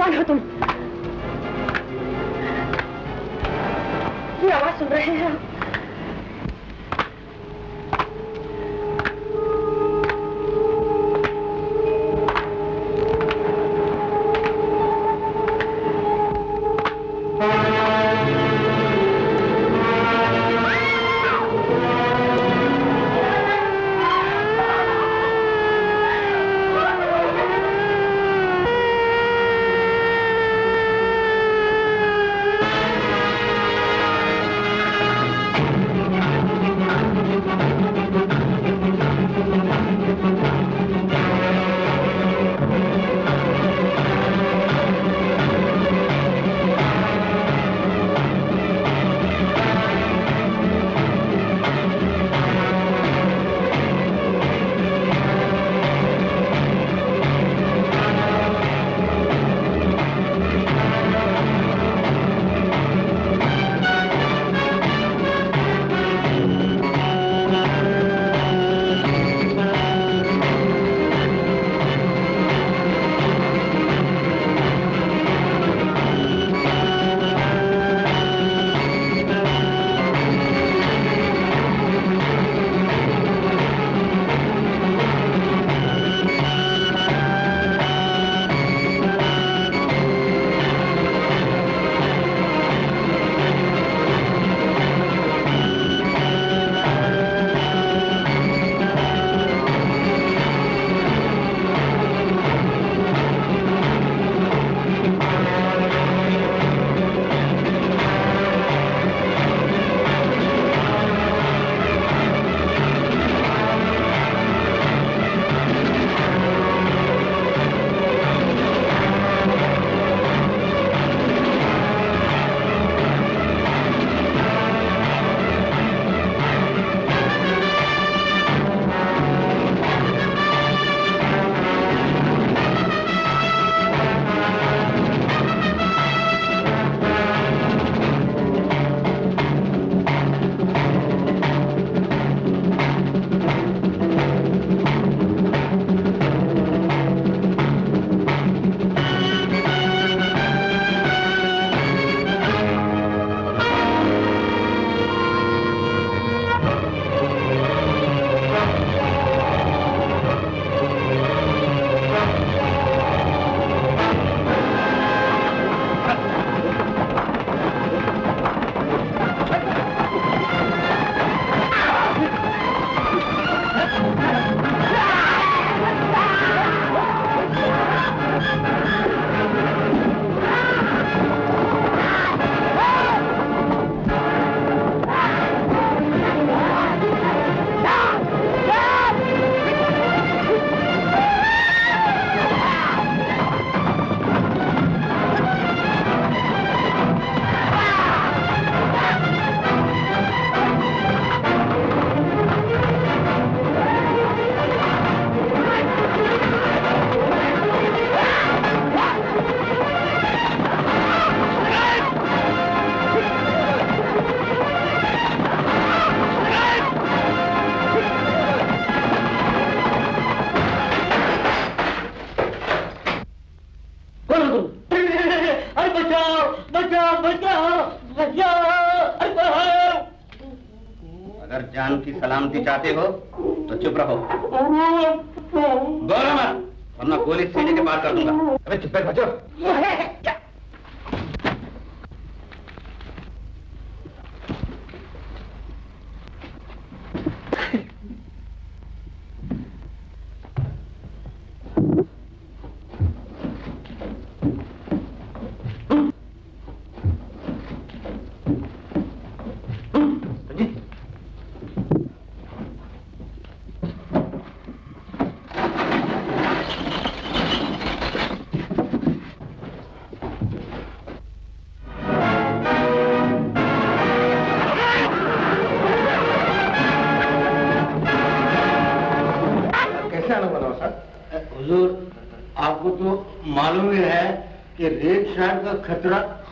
कौन हो तुम? ये आवाज सुन रहे हैं आप? अगर जान की सलामती चाहते हो तो चुप रहो, बोलो मत, वरना गोली सीने के पार कर दूंगा। अबे चुप है बच्चों।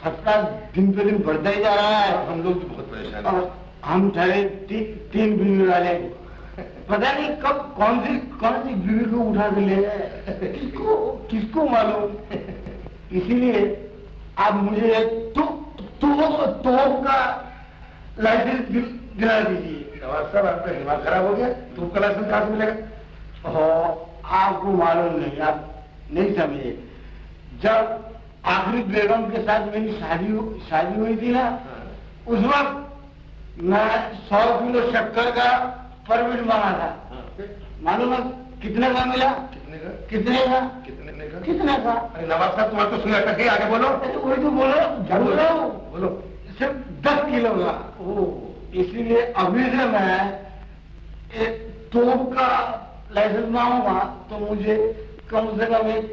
खतरा दिन पे दिन बढ़ता ही जा रहा है। हम लोग भी बहुत परेशान हैं। हम ठहरे तीन बीवी वाले, पता नहीं कब कौन सी बीवी को उठा के ले गए, किसको मालूम। इसीलिए आप मुझे तो का लाइसेंस दिला दीजिए। नवाज साहब, आपका दिमाग खराब हो गया? तुम का लाइसेंस कहाँ से मिलेगा? हो, आपको मालूम नहीं, आप नहीं समझे। जब आखिरी बेगम के साथ मेरी शादी हुई थी ना, उस वक्त मैं 100 किलो शक्कर का परमिट मांगा था। मालूम है कितने का मिला? कितने का? कितने का? कितने का? अरे नवाज साहब, तुम्हारे तो सुई अटक गई, आगे बोलो। वही तो बोलो, बोलो। सिर्फ 10 किलो का। इसीलिए अभी से मैं एक तोप का लाइसेंस मांगूंगा तो मुझे कम से कम एक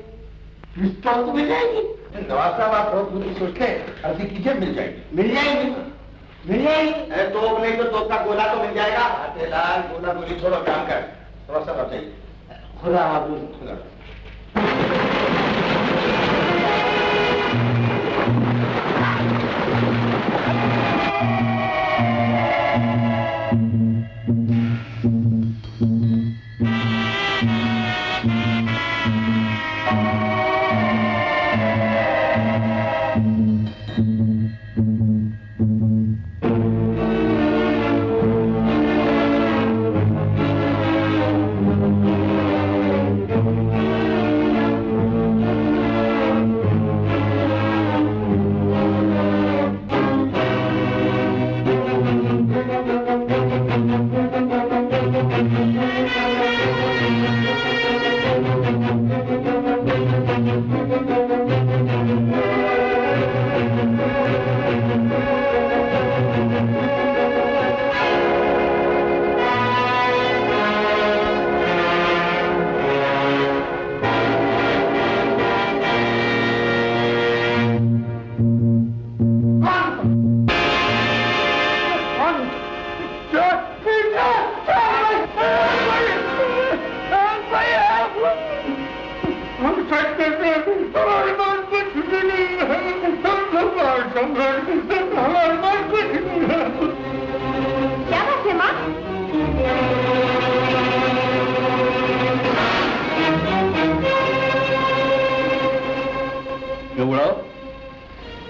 पिस्तौल तो मिल जाएगी। नवाज साहब, आप बहुत बुरी सोच के अर्जी कीजिए, मिल जाएगी। मिल जाएगी, मिल जाएगी। तोप नहीं तो तोप का गोला तो मिल जाएगा। लाल गोला गोली छोड़ो, काम कर। नवाज साहब, आप चाहिए। खुदा हाफिज।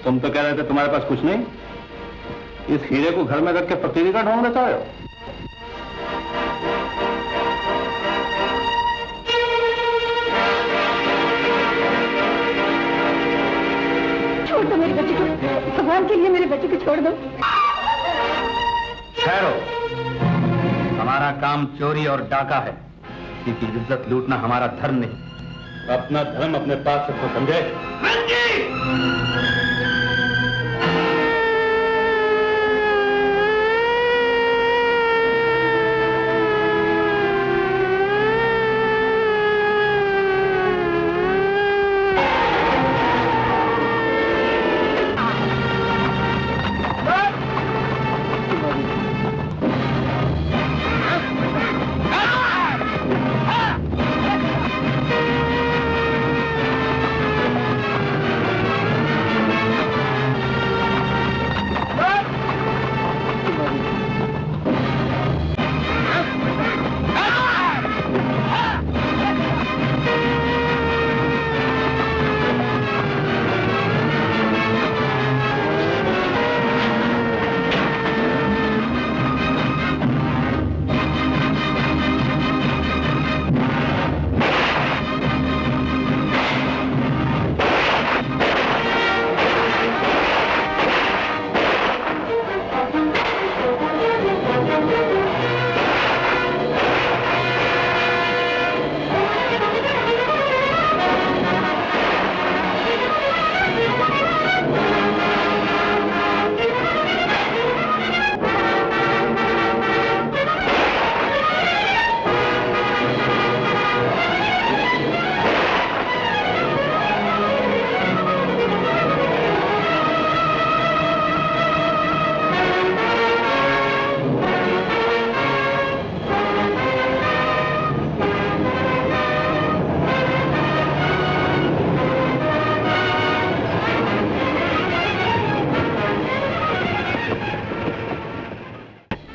तुम तो कह रहे थे तुम्हारे पास कुछ नहीं। इस हीरे को घर में रख के फकीरी का ढोंग लेता हो। छोड़ दो मेरे बच्चे को, भगवान के लिए मेरे बच्चे को छोड़ दो। ठहरो, हमारा काम चोरी और डाका है। किसी की इज्जत लूटना हमारा धर्म नहीं। अपना धर्म अपने पास रखो, समझे?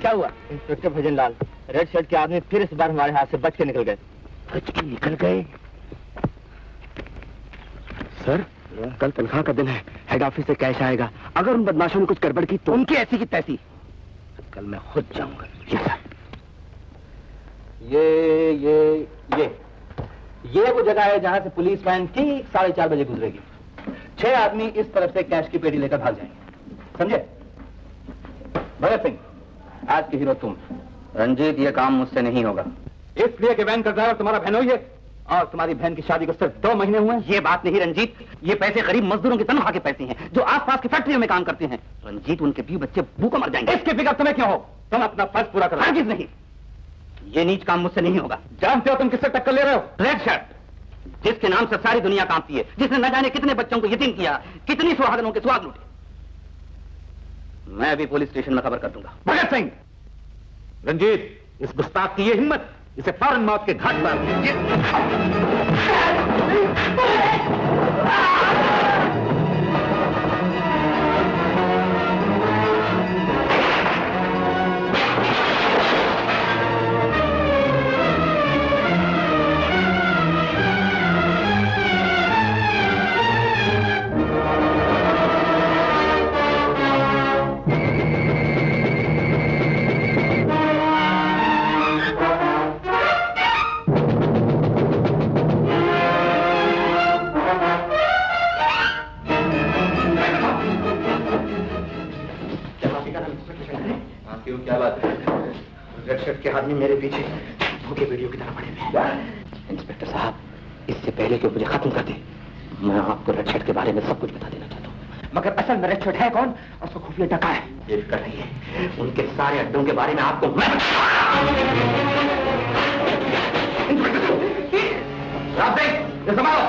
क्या हुआ? इंस्पेक्टर भजनलाल, रेड शर्ट के आदमी फिर इस बार हमारे हाथ से बच के निकल गए। बच के निकल गए? सर, कल तनख्वाह का दिन है, हेड ऑफिस से कैश आएगा। अगर उन बदमाशों ने कुछ गड़बड़ की तो उनकी ऐसी की तैसी। कल मैं खुद जाऊंगा। ये वो जगह है जहां से पुलिस वैन ठीक 4:30 बजे गुजरेगी। 6 आदमी इस तरफ से कैश की पेटी लेकर भाग जाएंगे, समझे? भगत सिंह, आज के हीरो तुम। रंजीत, ये काम मुझसे नहीं होगा। इसलिए कि वैन का ड्राइवर तुम्हारा बहनोई है और तुम्हारी बहन की शादी को सिर्फ 2 महीने हुए हैं। ये बात नहीं रंजीत, ये पैसे गरीब मजदूरों की तनख्वाह के पैसे हैं जो आसपास की फैक्ट्रियों में काम करते हैं। रंजीत, उनके 20 बच्चे भूखों मर जाएंगे। इसकी फिक्र तुम्हें क्यों हो? तुम अपना फर्ज पूरा करो। हरगिज़ नहीं, ये नीच काम मुझसे नहीं होगा। जानते हो तुम किससे टक्कर ले रहे हो? रेड शर्ट, जिसके नाम से सारी दुनिया कांपती है, जिसने न जाने कितने बच्चों को यतीम किया, कितनी सुहागनों के सुहाग लूटे। मैं अभी पुलिस स्टेशन में खबर कर दूंगा। भगत सिंह, रंजीत, इस गुस्ताख की ये हिम्मत, इसे फौरन मौत के घाट पर। क्या बात है? रेड शर्ट के आदमी मेरे पीछे भूखे वीडियो की तरह पड़े हुए। इंस्पेक्टर साहब, इससे पहले कि मुझे खत्म कर दे, मैं आपको रेड शर्ट के बारे में सब कुछ बता देना चाहता हूँ। मगर असल में रेड शर्ट है कौन और उसको खुफिया डका है? ये फिक्र नहीं है, उनके सारे अड्डों के बारे में आपको मैं संभालो।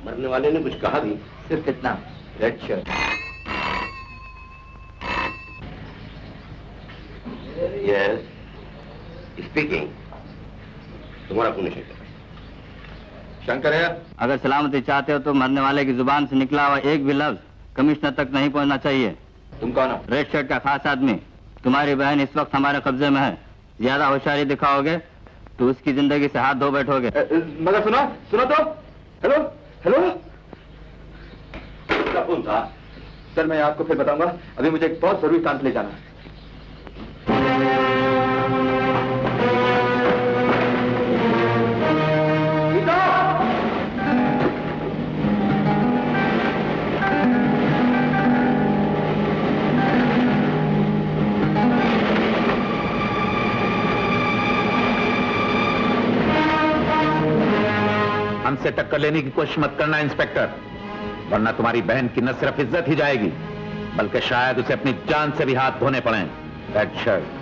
मरने वाले ने कुछ कहा भी? सिर्फ इतना, रेड शर्ट। Yes, speaking. तुम्हारा कौन है? शंकर है। अगर सलामती चाहते हो तो मरने वाले की जुबान से निकला हुआ एक भी लफ्ज कमिश्नर तक नहीं पहुंचना चाहिए। तुम कौन हो? रेड शर्ट का खास आदमी। तुम्हारी बहन इस वक्त हमारे कब्जे में है। ज्यादा होशियारी दिखाओगे तो उसकी जिंदगी से हाथ धो बैठोगे। मगर सुनो तो। हेलो हेलो, क्या फोन था? सर मैं आपको फिर बताऊंगा, अभी मुझे एक बहुत जरूरी काम पे ले जाना है। हमसे टक्कर लेने की कोशिश मत करना इंस्पेक्टर, वरना तुम्हारी बहन की न सिर्फ इज्जत ही जाएगी बल्कि शायद उसे अपनी जान से भी हाथ धोने पड़े। Red shirt.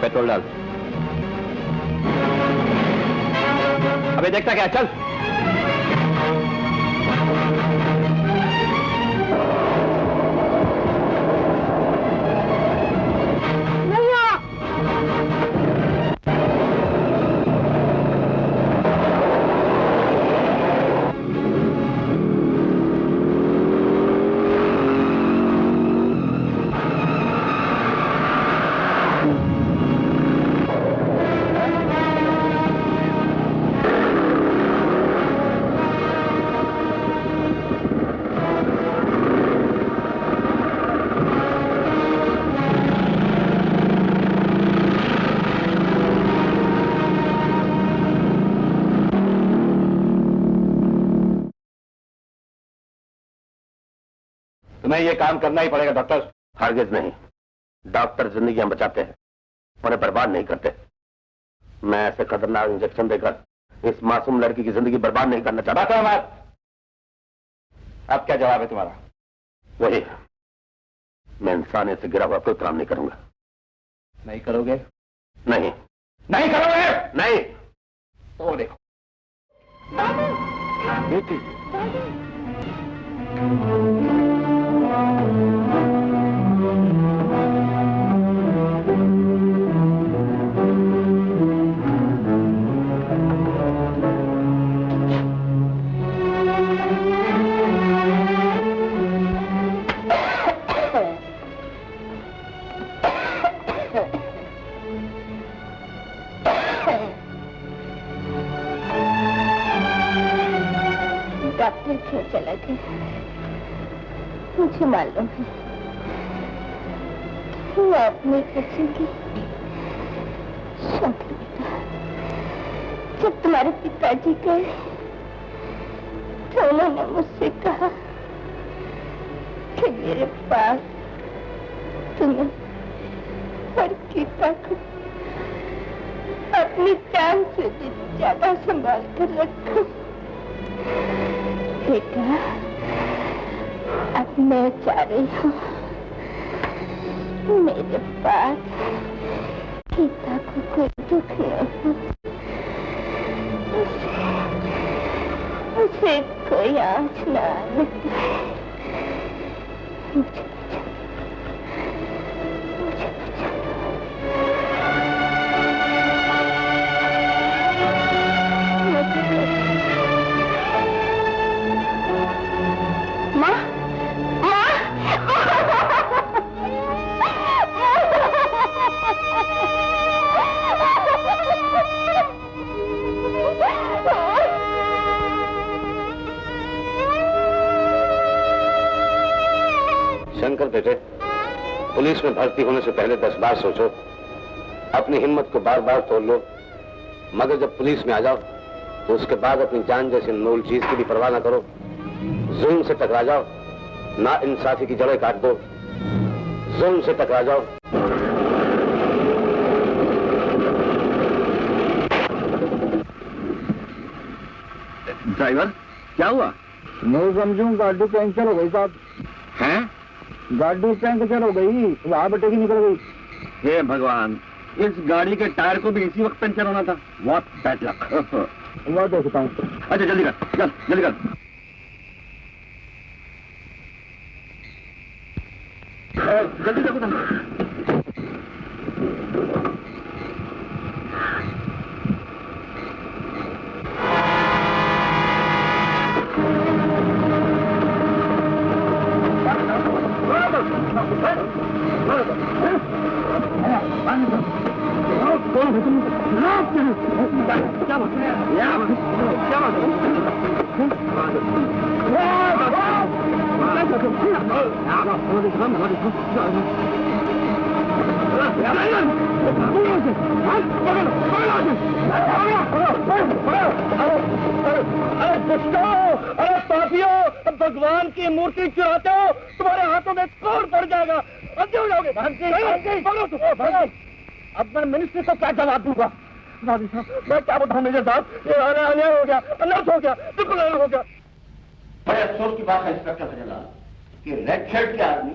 पेट्रोल डाल। अबे देखता क्या, चल। तुम्हें ये काम करना ही पड़ेगा डॉक्टर। हरगिज नहीं। डॉक्टर जिंदगियां बचाते हैं, उन्हें बर्बाद नहीं करते। मैं ऐसे खतरनाक इंजेक्शन देकर इस मासूम लड़की की जिंदगी बर्बाद नहीं करना चाहता। अब क्या जवाब है तुम्हारा? वही, मैं इंसानियत से गिरा हुआ कोई काम नहीं करूंगा। नहीं करोगे? नहीं। नहीं करोगे? नहीं। तो देखो बेटी, डॉक्टर क्यों चला गया मुझे मालूम है। वो अपने बच्चे की शादी बेटा, जब तुम्हारे पिताजी गए तो उन्होंने मुझसे कहा कि मेरे पास तुम्हें और गीता को अपनी जान से भी ज्यादा संभाल कर रखो। बेटा, अब मैं जा रही हूँ। मेरे पास गीता को कोई दुख न हो, उसे कोई आँच न आने पाए। मुझे शंकर बेटे, पुलिस में भर्ती होने से पहले 10 बार सोचो, अपनी हिम्मत को बार बार तोड़ लो, मगर जब पुलिस में आ जाओ तो उसके बाद अपनी जान जैसी अनमोल चीज की भी परवाह ना करो। जुल्म से टकरा जाओ, ना इंसाफी की जड़ें काट दो, जुल्म से टकरा जाओ। ड्राइवर, क्या हुआ? नहीं समझूं, गाड़ी पंचर हो गई साहब। हैं? गाड़ी पंचर हो गई, वहां बटे की निकल गई। हे भगवान, इस गाड़ी के टायर को भी इसी वक्त पंचर होना था। What bad luck. मैं देखता हूँ। अच्छा जल्दी कर, चल जल्दी कर। जल्दी देखो तुम। अरे पापियों, भगवान की मूर्ति चुराते हो, तुम्हारे हाथों में कौन पड़ जाएगा, अंधे हो जाओगे। अब मैं मिनिस्ट्री को क्या जवाब दूंगा? मैं क्या बताऊं मेजर साहब, ये अन्याय हो गया, अनर्थ हो गया, बिल्कुल अलग हो गया। बड़े अफसोस की बात है इंस्पेक्टर खजलाल कि रेड शर्ट के आदमी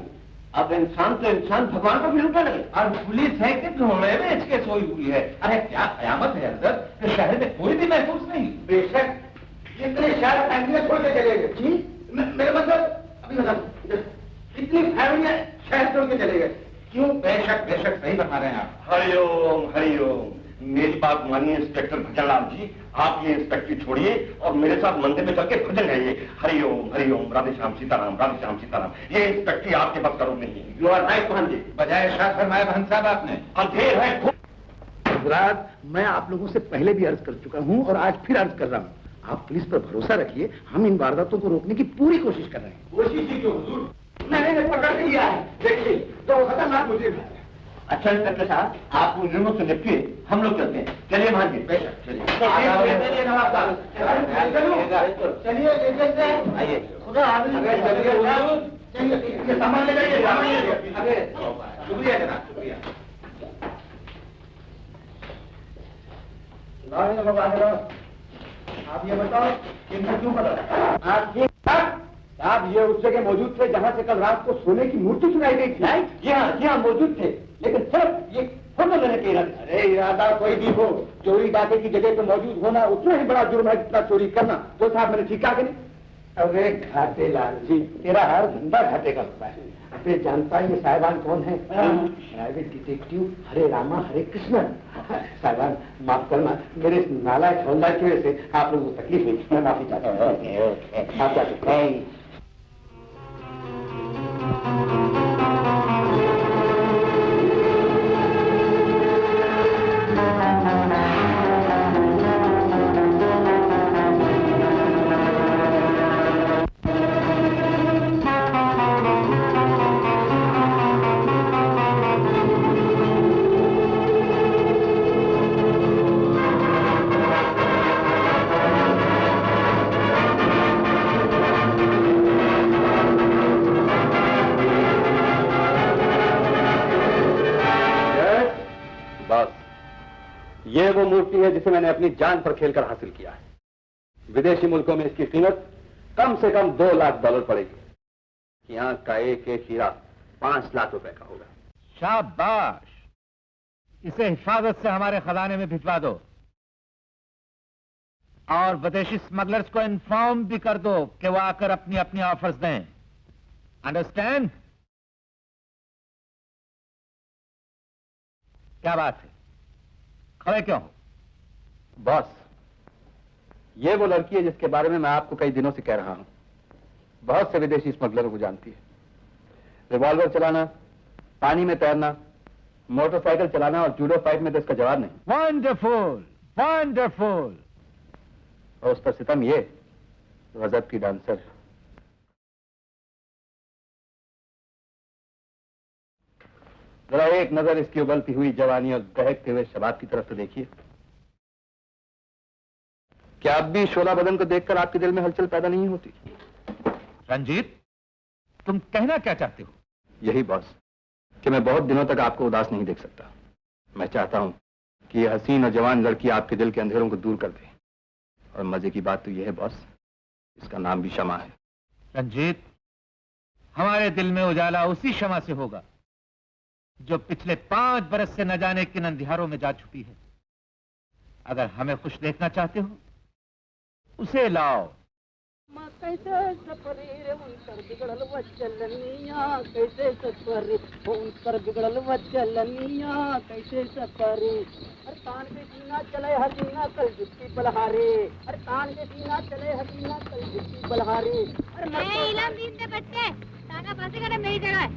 अब इंसान तो इंसान भगवान को भी लूटने लगे। और पुलिस है कि धोने में इसके सोई हुई है। अरे क्या कयामत है अंदर कि शहर में कोई भी महसूस नहीं। बेशक कितने शहर फैमिलियां छोड़ के चले गए? जी मेरे मतलब अभी बता, कितनी फैमिलियां शहर छोड़ के चले गए? क्यों? बेशक बेशक सही बता रहे हैं आप। हरिओम हरिओम। मेरी बात मानिए इंस्पेक्टर भजनलाल जी, आप ये इंस्पेक्टर छोड़िए और मेरे साथ मंदिर में चल के भजन गाइए। हरिओम हरिओम, राधे श्याम सीताराम, राधे श्याम सीताराम। ये इंस्पेक्टर आपके बस करो नहीं। You are right Mohan ji, बजाय शायद फरमाया बहन साहब आपने। अंधेर है गुजरात। मैं आप लोगों से पहले भी अर्ज कर चुका हूँ और आज फिर अर्ज कर रहा हूँ, आप पुलिस पर भरोसा रखिए, हम इन वारदातों को रोकने की पूरी कोशिश कर रहे हैं। कोशिश ही क्यों हुजूर? मैंने पकड़ लिया है, देखिए तो खतरनाक मुझे। अच्छा इंस्पेक्टर साहब, आप उन लोगों से निपटिए, हम लोग चलते हैं। चलिए मान जी, बेशक चलिए। चलिए ले चलते हैं। आइए खुदा चलिए, सामान ले जाइए, सामान ले जाइए। शुक्रिया जनाब, शुक्रिया। आप ये बताओ इनको क्यों पता? आप ये साहब, ये उस जगह मौजूद थे जहाँ से कल रात को सोने की मूर्ति चुराई गई थी। जी हाँ मौजूद थे, लेकिन सिर्फ ये फोटो लेने के इरादे। अरे इरादा कोई भी हो, चोरी डाके की जगह पे मौजूद होना उतना ही बड़ा जुर्म है जितना चोरी करना। तो साहब मैंने ठीक कहा कि नहीं? अरे घाटे लाल जी, तेरा हर धंधा घाटे का होता है। अरे जानता है ये साहिबान कौन है? प्राइवेट डिटेक्टिव हरे रामा हरे कृष्ण। साहिबान माफ करना, मेरे नालायक हौलदार की वजह से आप लोगों को तकलीफ हुई, मैं माफी चाहता हूँ। आप जा सकते हैं। ये वो मूर्ति है जिसे मैंने अपनी जान पर खेलकर हासिल किया है। विदेशी मुल्कों में इसकी कीमत कम से कम $2 लाख पड़ेगी। यहाँ का एक हीरा 5 लाख रुपए का होगा। शाबाश, इसे हिफाजत से हमारे खजाने में भिजवा दो और विदेशी स्मगलर्स को इन्फॉर्म भी कर दो कि वो आकर अपनी अपनी ऑफर्स दें। अंडरस्टैंड? क्या बात है, खड़े क्यों? बॉस, ये वो लड़की है जिसके बारे में मैं आपको कई दिनों से कह रहा हूं। बहुत से विदेशी स्मगलरों को जानती है। रिवॉल्वर चलाना, पानी में तैरना, मोटरसाइकिल चलाना और जूडो फाइट में तो इसका जवाब नहीं। Wonderful wonderful. और उस पर सितम ये गजब की डांसर है। जरा एक नजर इसकी उबलती हुई जवानी और दहकते हुए शबाब की तरफ तो देखिए। क्या अब भी शोला बदन को देखकर आपके दिल में हलचल पैदा नहीं होती? रंजीत, तुम कहना क्या चाहते हो? यही बॉस, कि मैं बहुत दिनों तक आपको उदास नहीं देख सकता। मैं चाहता हूं कि ये हसीन और जवान लड़की आपके दिल के अंधेरों को दूर कर दे। और मजे की बात तो यह है बॉस, इसका नाम भी शमा है। रंजीत, हमारे दिल में उजाला उसी शमा से होगा जो पिछले 5 बरस से न जाने किन अंधियारों में जा छुपी है। अगर हमें खुश देखना चाहते हो, उसे लाओ। कैसे सफरी रे उनकर बिगड़ल वचलनिया, कैसे सफरी उनकर बिगड़ल वचलनिया, कैसे सफरी। अरे तान के सीना चले हसीना कल जुत्ती बलहारे, अरे तान के सीना चले हसीना कल जुत्ती बलहारे। अरे इलाम दीन दे बच्चे, टांगा फांसी का मेरी जगह है।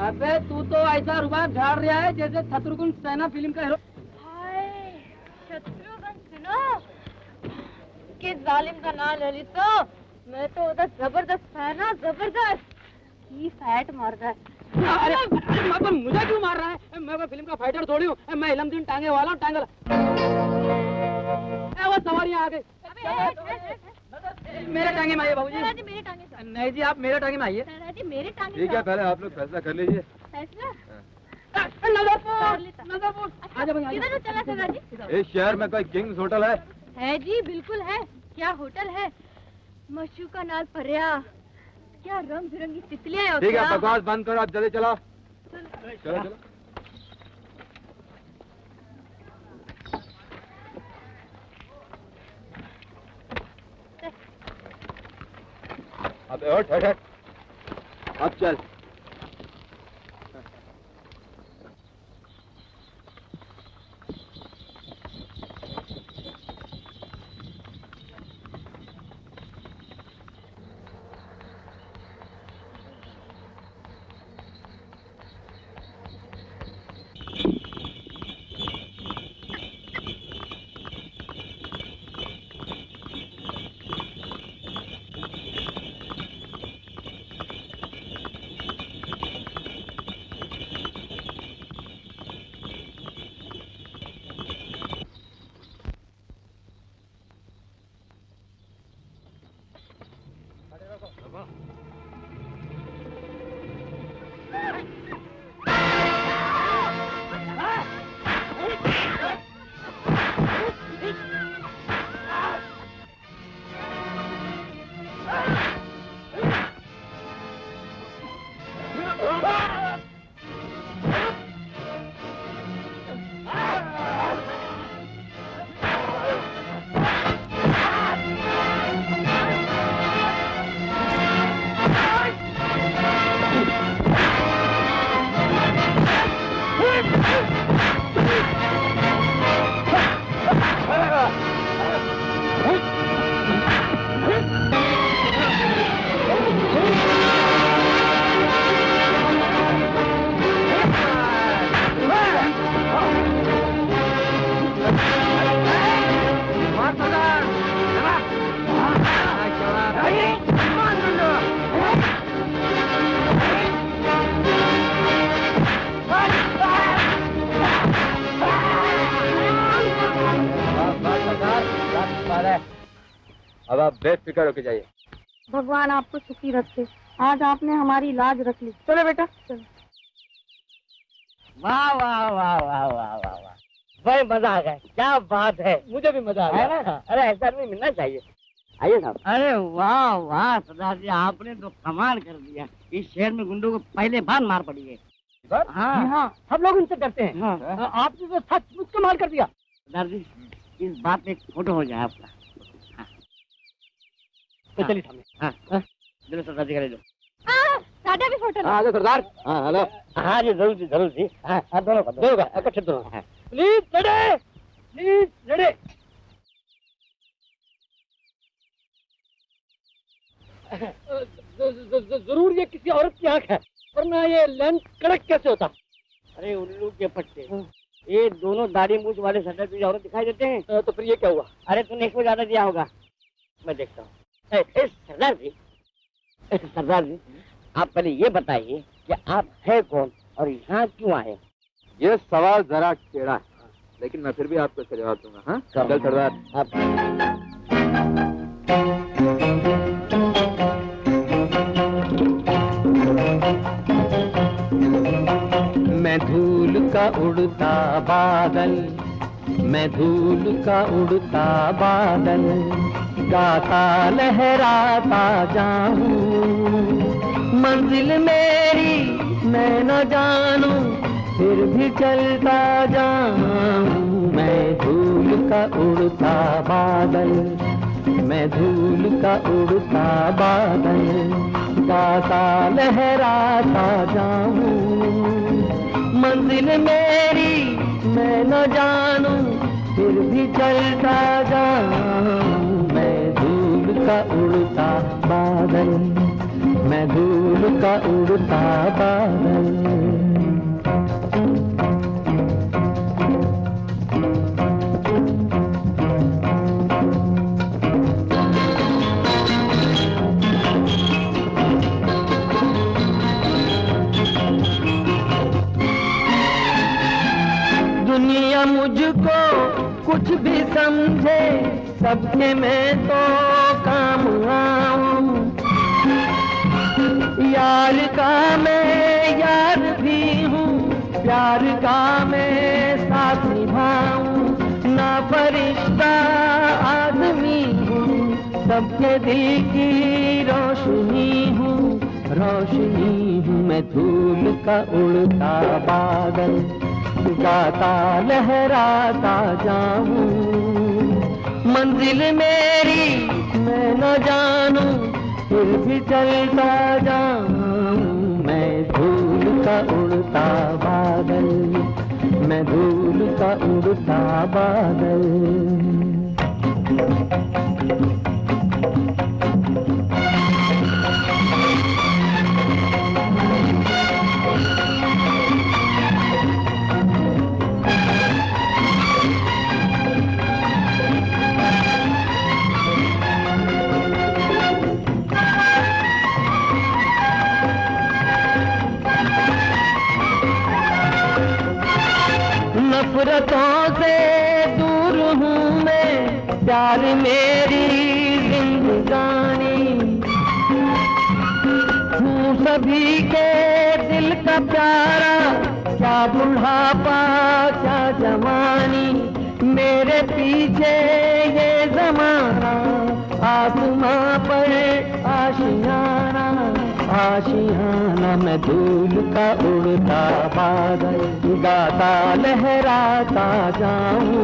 अबे तू तो ऐसा रुबाब झाड़ रहा है जैसे शत्रुघ्न सेना फिल्म का हीरो। हाय शत्रुघ्न सुनो, किस जालिम का नाम ले ली तो मैं तो उधर जबरदस्त है ना, जबरदस्त की फैट मार रहा है। अरे मुझे क्यों मार रहा है? मैं कोई फिल्म का फाइटर थोड़ी हूँ। मैं इलमदीन टांगे वाला हूँ, टांगल। वो सवारियाँ आ गई। मेरे टांगे में आइए बाबूजी। मेरे टांगे से। नहीं जी, आप मेरे टांगे में आइए। जी मेरे टांगे ठीक है, पहले आप लोग फैसला कर लीजिए। फैसला नजरपुर किधर चला सरदार जी? इस शहर में कोई किंग्स होटल है जी, बिल्कुल है। क्या होटल है? मशू का नाल पर्या, क्या रंग बिरंगी तितलियां हैं। ठीक है, बकवास बंद करो, आप जल्दी चलो। चलो चलो। अब चल। अब आप बेफिक्र होके जाइए। भगवान आपको सुखी रखे। आज आपने हमारी लाज रख ली। चलो बेटा चलो। वाह वाह वाह वाह वाह वाह वाह, भाई मजा आ गया। क्या बात है, मुझे भी मजा आ गया ना। अरे ऐसा भी मिलना चाहिए। आइए साहब। अरे वाह वाह सरदार जी, आपने तो कमाल कर दिया। इस शहर में गुंडों को पहले बार मार पड़ी है। हाँ हाँ, सब लोग इनसे डरते हैं। हाँ। आपने तो सचमुच कमाल कर दिया सरदार जी। इस बात पे एक फोटो हो जाए आपका। हाँ। तो चलिए सामने। हाँ चलो सरदार जी का ले लो। दादा भी फोटो लो। हाँ सरदार। हाँ हेलो। हाँ जी जरूर जी जरूर जी। हाँ दोनों का इकट्ठे दोनों। हाँ प्लीज लड़े, प्लीज लड़े। जरूर ये किसी औरत की आंख है, वरना ये लेंस कड़क कैसे होता। अरे उल्लू के पट्टे, ये दोनों दाढ़ी मूछ वाले सरदार तुझे औरत दिखाई देते हैं। तो फिर ये क्या हुआ? अरे तूने इसको ज्यादा दिया होगा, मैं देखता हूँ। सरदार जी, सरदार जी आप पहले ये बताइए कि आप है कौन और यहाँ क्यों आए? ये सवाल जरा टेढ़ा है, लेकिन मैं फिर भी आपको इसका जवाब दूंगा। हाँ चल सरदार। मैं धूल का उड़ता बादल, मैं धूल का उड़ता बादल, गाता लहराता जाऊं। मंजिल मेरी मैं न जानूं, फिर भी चलता जाऊं। मैं धूल का उड़ता बादल, मैं धूल का उड़ता बादल, गाता लहराता जाऊं। मंजिल मेरी मैं न जानूं, फिर भी चलता जाऊं। मैं धूल का उड़ता बादल, मैं धूल का उड़ता बादल। दुनिया मुझको कुछ भी समझे, सबके मैं तो काम आऊं। यार का मैं यार भी हूँ, प्यार का मैं साथ निभाऊं। ना फरिश्ता आदमी हूँ, सबके दिल की रोशनी हूँ, रोशनी हूँ। मैं धूल का उड़ता बादल, गाता लहराता जाऊं। मंजिल मेरी मैं न जानूं, फिर भी चलता जाऊं मैं धूल का उड़ता बादल, मैं धूल का उड़ता बादल। नफरतों से दूर हूँ मैं, प्यार मेरी जिंदगानी, हूँ सभी के दिल का प्यारा, क्या बुढ़ापा क्या जवानी, मेरे पीछे ये जमाना, आसमां पर आशियाना, आशियाना, मैं धूल का उड़ता बादल, गाता लहराता जाऊं,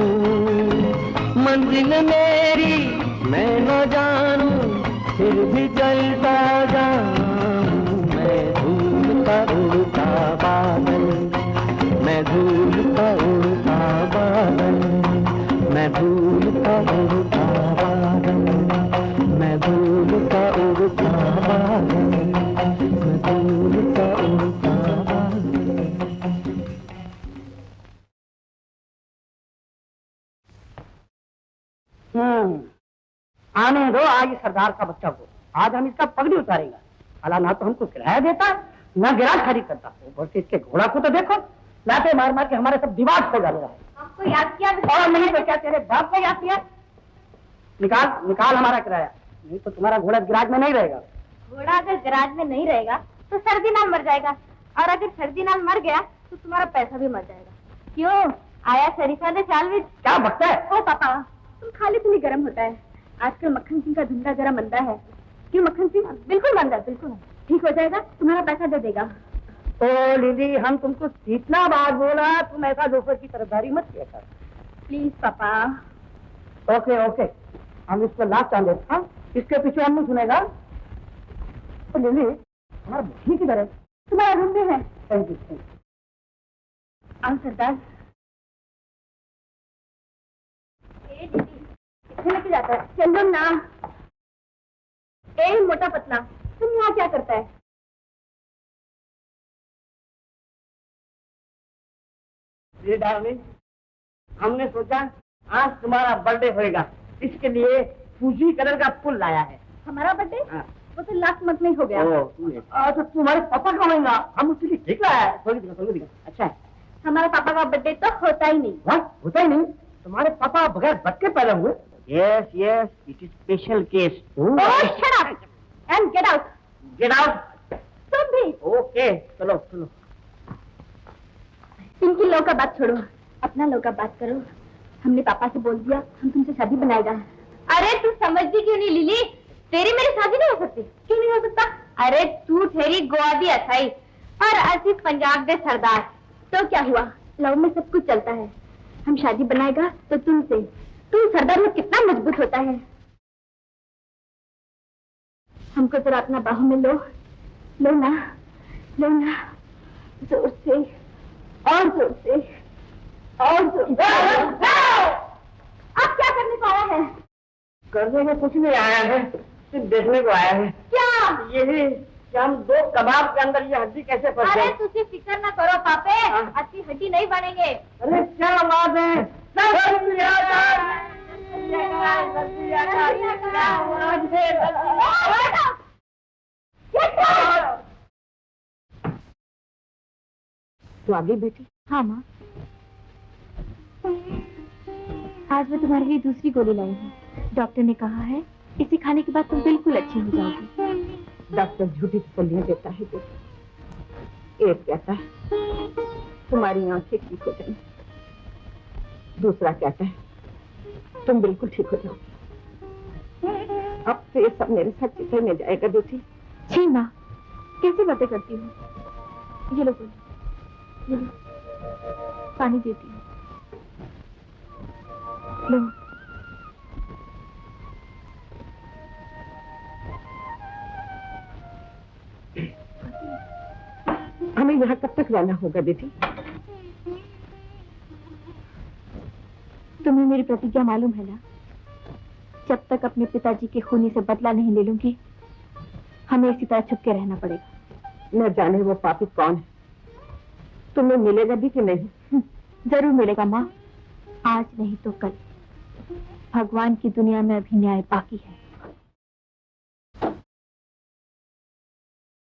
मंजिल मेरी मैं न जानूं, फिर भी चलता जाऊं, मैं धूल का उड़ता बादल, मैं धूल का उड़ता बादल, मैं धूल का उड़ता बादल, मैं धूल का उड़ता बादल, मैं धूल का उड़ता बादल। आने दो आज सरदार का बच्चा को, आज हम इसका पगड़ी उतारेगा। अला ना तो हमको किराया देता, ना गिराज खरीद करता, ऊपर से इसके घोड़ा को तो देखो, लाते मार मार के हमारे सब दिमाग को डाल रहा है। आपको याद किया और नहीं तो क्या तेरे बाप को याद किया? निकाल निकाल हमारा किराया, नहीं तो तुम्हारा घोड़ा गिराज में नहीं रहेगा। घोड़ा अगर गराज में नहीं रहेगा तो सर्दी नाल मर जाएगा, और अगर सर्दी नाल मर गया तो तुम्हारा पैसा भी मर जाएगा। क्यों आया शरीफा ने चाल विच? क्या बकता है? ओ पापा, तुम खाली तो नहीं गर्म होता है, आजकल मक्खन सिंह का धंधा जरा मंदा है। क्यों मक्खन सिंह? बिल्कुल मंदा, बिल्कुल ठीक हो जाएगा, तुम्हारा पैसा दे देगा। तो दीदी हम तुमको कितना बार बोला, तुम ऐसा दोपहर की तरफदारी मत किया कर। प्लीज पापा। ओके ओके, हम इसको लास्ट टाइम देते हैं, इसके पीछे हम नहीं सुनेगा। तो लिली हमारा बुद्धि किधर है? तुम्हारा रूम में है। Thank you. आओ सरदार। कितने लेके जाता है? चलो ना। ए मोटा पतला, तुम यहाँ क्या करता है? जी डार्लिंग, हमने सोचा आज तुम्हारा बर्थडे होएगा, इसके लिए फूजी कलर का फूल लाया है। हमारा बर्थडे? हाँ। वो तो लास्ट मंथ में ही हो गया। तो तुम्हारे पापा का होगा, हम उसके लिए ठीक लाया है। थोड़ी दिखा। अच्छा है। हमारा पापा का बर्थडे तो होता ही नहीं। व्हाट? होता ही नहीं? तुम्हारे पापा बगैर बच्चे पैदा हुए? Yes yes, it is special case. Shut up and get out. Get out. तुम भी। ओके, चलो चलो। इनकी लोग का बात छोड़ो, अपना लोग का बात करो। हमने पापा से बोल दिया हम तुमसे शादी बनाएगा। अरे तू समझती क्यों नहीं लिली? तेरी मेरी शादी नहीं हो सकती। क्यों नहीं हो सकता? अरे तू ठहरी गोवा दी असाई और असी पंजाब दे सरदार, तो क्या हुआ? लव में सब कुछ चलता है। हम शादी बनाएगा तो तुमसे। तू सरदार में कितना मजबूत होता है। हमको जरा अपना बाहों में लो। लो ना, लो ना, जोर से और जोर से और जोर से। अब क्या करने को आया है? करने को कुछ नहीं आया है, सिर्फ देखने को आया है। क्या? यही कि हम दो कबाब के अंदर ये हड्डी कैसे फंस अरे गई। तुझे फिक्र ना करो पापे, अच्छी हड्डी नहीं बनेंगे। अरे क्या बात है। तो आगे बेटी। हाँ माँ, आज मैं तुम्हारे लिए दूसरी गोली लाई हूँ। डॉक्टर ने कहा है इसे खाने के बाद तुम बिल्कुल अच्छी हो जाओगी। डॉक्टर झूठी तसल्लियां देता है बेटी। एक कहता है तुम्हारी आंखें ठीक हो जाएंगी, दूसरा कहता है तुम बिल्कुल ठीक हो जाओ। अब से ये सब मेरे साथ चित्र में जाएगा बेटी। छी माँ, कैसी बातें करती हूँ। ये लो गोली, ये लो, पानी देती हूँ। लो। हमें यहाँ कब तक रहना होगा बेटी? तुम्हें मेरी प्रतिज्ञा मालूम है ना? जब तक अपने पिताजी के खूनी से बदला नहीं ले लूंगी, हमें इसी तरह छुप के रहना पड़ेगा। न जाने वो पापी कौन है, तुम्हें मिलेगा भी कि नहीं? जरूर मिलेगा माँ, आज नहीं तो कल। भगवान की दुनिया में अभी न्याय बाकी है।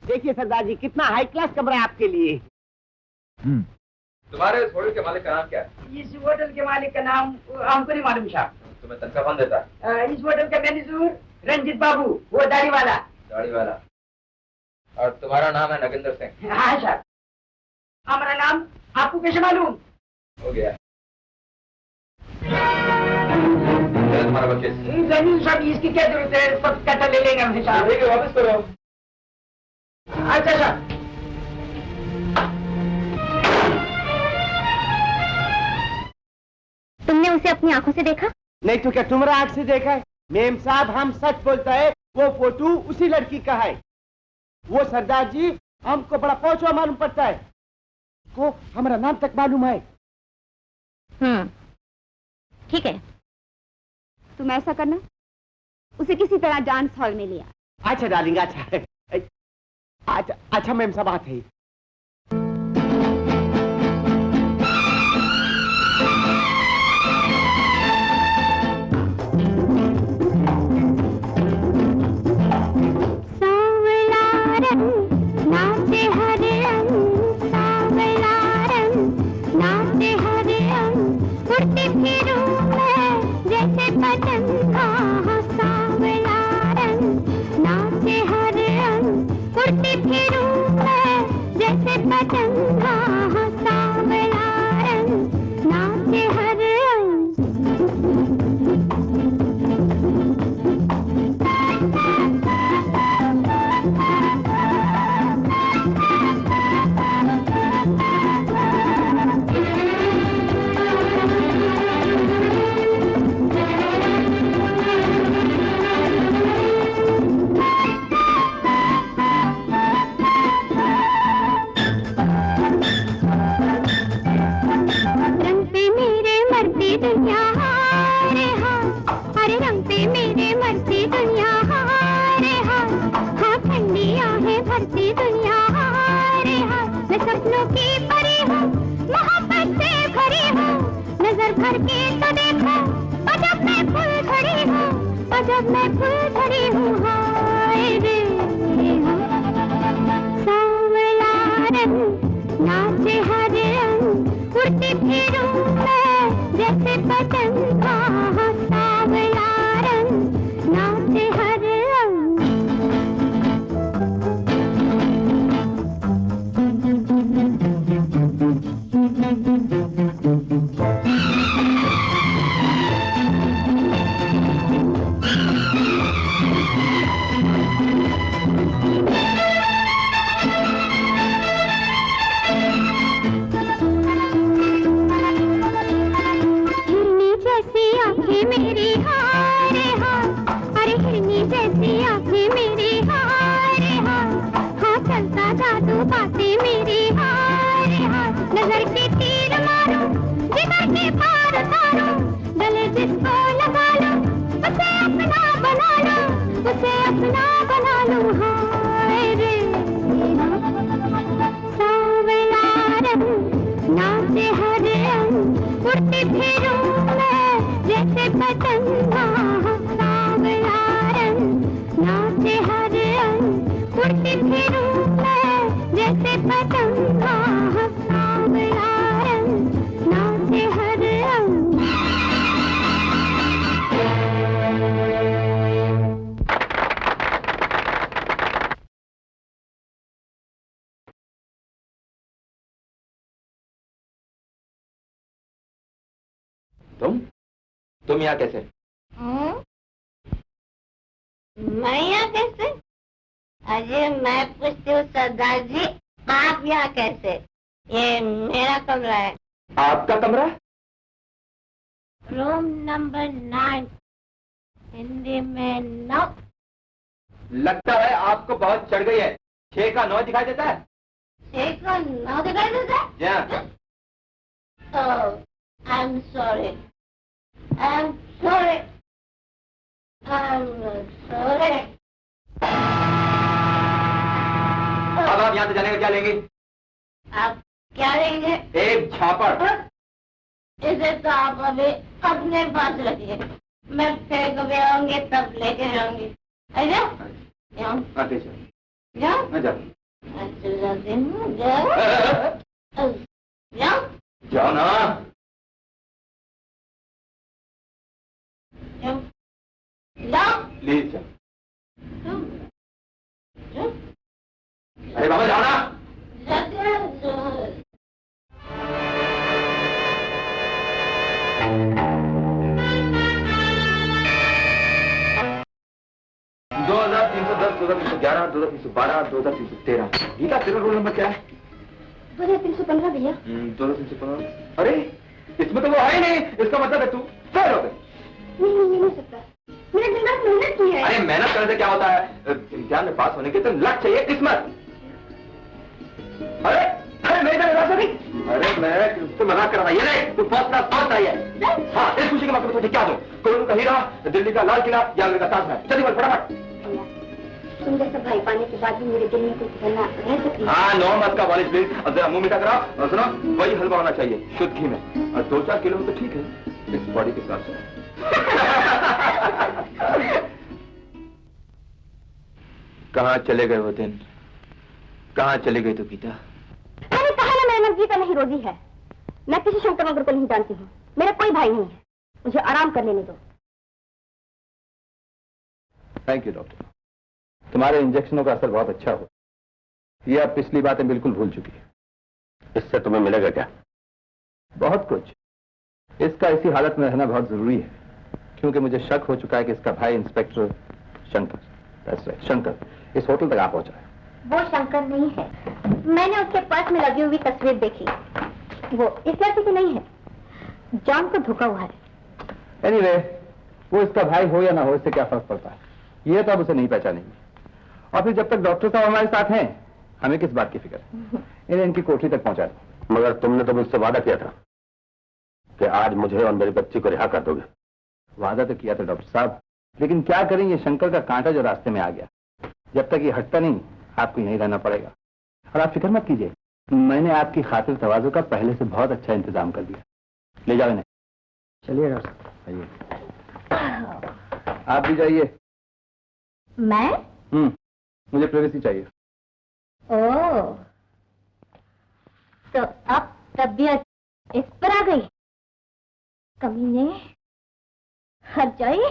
देखिए सरदार जी, कितना हाई क्लास कमरा है आपके लिए। तुम्हारे इस होटल के मालिक का नाम क्या है? इस होटल के मालिक का नाम हमको नहीं मालूम साहब। तुम्हें तनख्वाह कौन देता है? इस होटल का मैनेजर रंजीत बाबू, वो दाढ़ी वाला। दाढ़ी वाला। और तुम्हारा नाम है नगेंद्र सिंह? हाँ साहब। हमारा नाम आपको कैसे मालूम? हो गया। तुम्हारा बच्चे जमीन साहब, इसकी क्या जरूरत है? सब कट्टा ले लेंगे हमसे साहब। वापस करो। अच्छा साहब। तुमने उसे अपनी आंखों से देखा? नहीं तो क्या तुम्हारा आंख से देखा है? मेम साहब, हम सच बोलता है, वो फोटो उसी लड़की का है। वो सरदार जी हमको बड़ा पहुंचवा मालूम पड़ता है, को हमारा नाम तक मालूम है। ठीक है, तुम ऐसा करना, उसे किसी तरह डांस हॉल में लिया। अच्छा डालेंगे। अच्छा मैम साहब, बात है। तुम यहाँ कैसे? मैं यहाँ कैसे? अरे मैं पूछती हूँ सरदार जी, आप यहाँ कैसे? ये मेरा कमरा है। आपका कमरा? रूम नंबर 9, हिंदी में 9। लगता है आपको बहुत चढ़ गई है। 6 का 9 दिखाई देता है। एक नाव दिखाई देता है? Yeah. Oh, I'm sorry. I'm sorry. I'm sorry. अब आप यहाँ से जाने का क्या लेंगे? आप क्या लेंगे? एक झापड़। इसे तो आप अभी अपने पास रखिए, मैं फिर कभी आऊंगी तब लेके जाऊंगी। अच्छा? जाऊं? आते चलो। जाऊं? मैं जाऊँ। अच्छा जाती हूँ, जाऊं? जाऊं? जाओ ना। जाऊं? जाऊं? प्लीज जाओ। जाऊं? जाऊं? अरे बाबा जाओ ना। जाती हूँ, जाऊं। दो 2310, 2311, 2312, 2313। गीता तेरा रोल नंबर क्या है? 2315 भैया। 2315। अरे इसमें तो वो है ही नहीं, इसका मतलब है तू फेल हो गई। नहीं, ये नहीं हो सकता, मैंने दिन रात मेहनत की है। अरे मेहनत करने से क्या होता है? इम्तिहान में पास होने के तो लक चाहिए, किस्मत। अरे अरे नहीं जाने नहीं। अरे मैं तुझसे मना कर रहा ये नहीं, तू फर्स्ट क्लास पास आई है। हाँ, इस खुशी के मौके पर तुझे क्या दूं? कोहिनूर का हीरा, दिल्ली का लाल किला या अमेरिका का ताजमहल? जल्दी बोल फटाफट। तुम जैसा भाई पाने के बाद भी मेरे दिल में कुछ करना रह सकती है। हाँ, 9 मत का वॉलिस प्लीज। अब जरा मुंह मीठा कराओ और सुनो, वही हलवा होना चाहिए शुद्ध घी में, और 2-4 किलो तो ठीक है इस बॉडी के हिसाब से। कहाँ चले गए वो दिन? कहाँ चले गए तू गीता? मैंने कहा ना, मेरा नाम गीता नहीं रोजी है। मैं किसी शंकर मगर को नहीं जानती हूँ, मेरा कोई भाई नहीं है, मुझे आराम कर लेने दो। थैंक यू डॉक्टर, तुम्हारे इंजेक्शनों का असर बहुत अच्छा हो। ये अब पिछली बातें बिल्कुल भूल चुकी है। इससे तुम्हें मिलेगा क्या? बहुत कुछ। इसका इसी हालत में रहना बहुत जरूरी है, क्योंकि मुझे शक हो चुका है कि इसका भाई inspector Shankar, that's right, Shankar इस होटल तक आ पहुंचा है। वो शंकर नहीं है, मैंने उसके पर्स में लगी हुई तस्वीर देखी, वो इस लड़के की नहीं है, जान को धोखा हुआ है। एनीवे, वो इसका भाई हो या ना हो, इससे क्या फर्क पड़ता है? ये तो अब उसे नहीं पहचानेंगे। और फिर जब तक डॉक्टर साहब हमारे साथ हैं, हमें किस बात की फिक्र है? इन्हें इनकी कोठरी तक पहुंचा दो। मगर तुमने तो मुझसे वादा किया था कि आज मुझे और मेरी बच्ची को रिहा कर दोगे। वादा तो किया था डॉक्टर साहब, लेकिन क्या करें, ये शंकर का कांटा जो रास्ते में आ गया, जब तक ये हटता नहीं आपको यहीं रहना पड़ेगा। और आप फिक्र मत कीजिए, मैंने आपकी खातिर तवाज़ो का पहले से बहुत अच्छा इंतजाम कर दिया। ले जाओ इन्हें। चलिए डॉक्टर साहब, आइए। आप भी जाइए। मैं? मुझे प्राइवेसी चाहिए। ओह, तो अब तबीयत इस पर आ गई? कमीने, हट जाइए।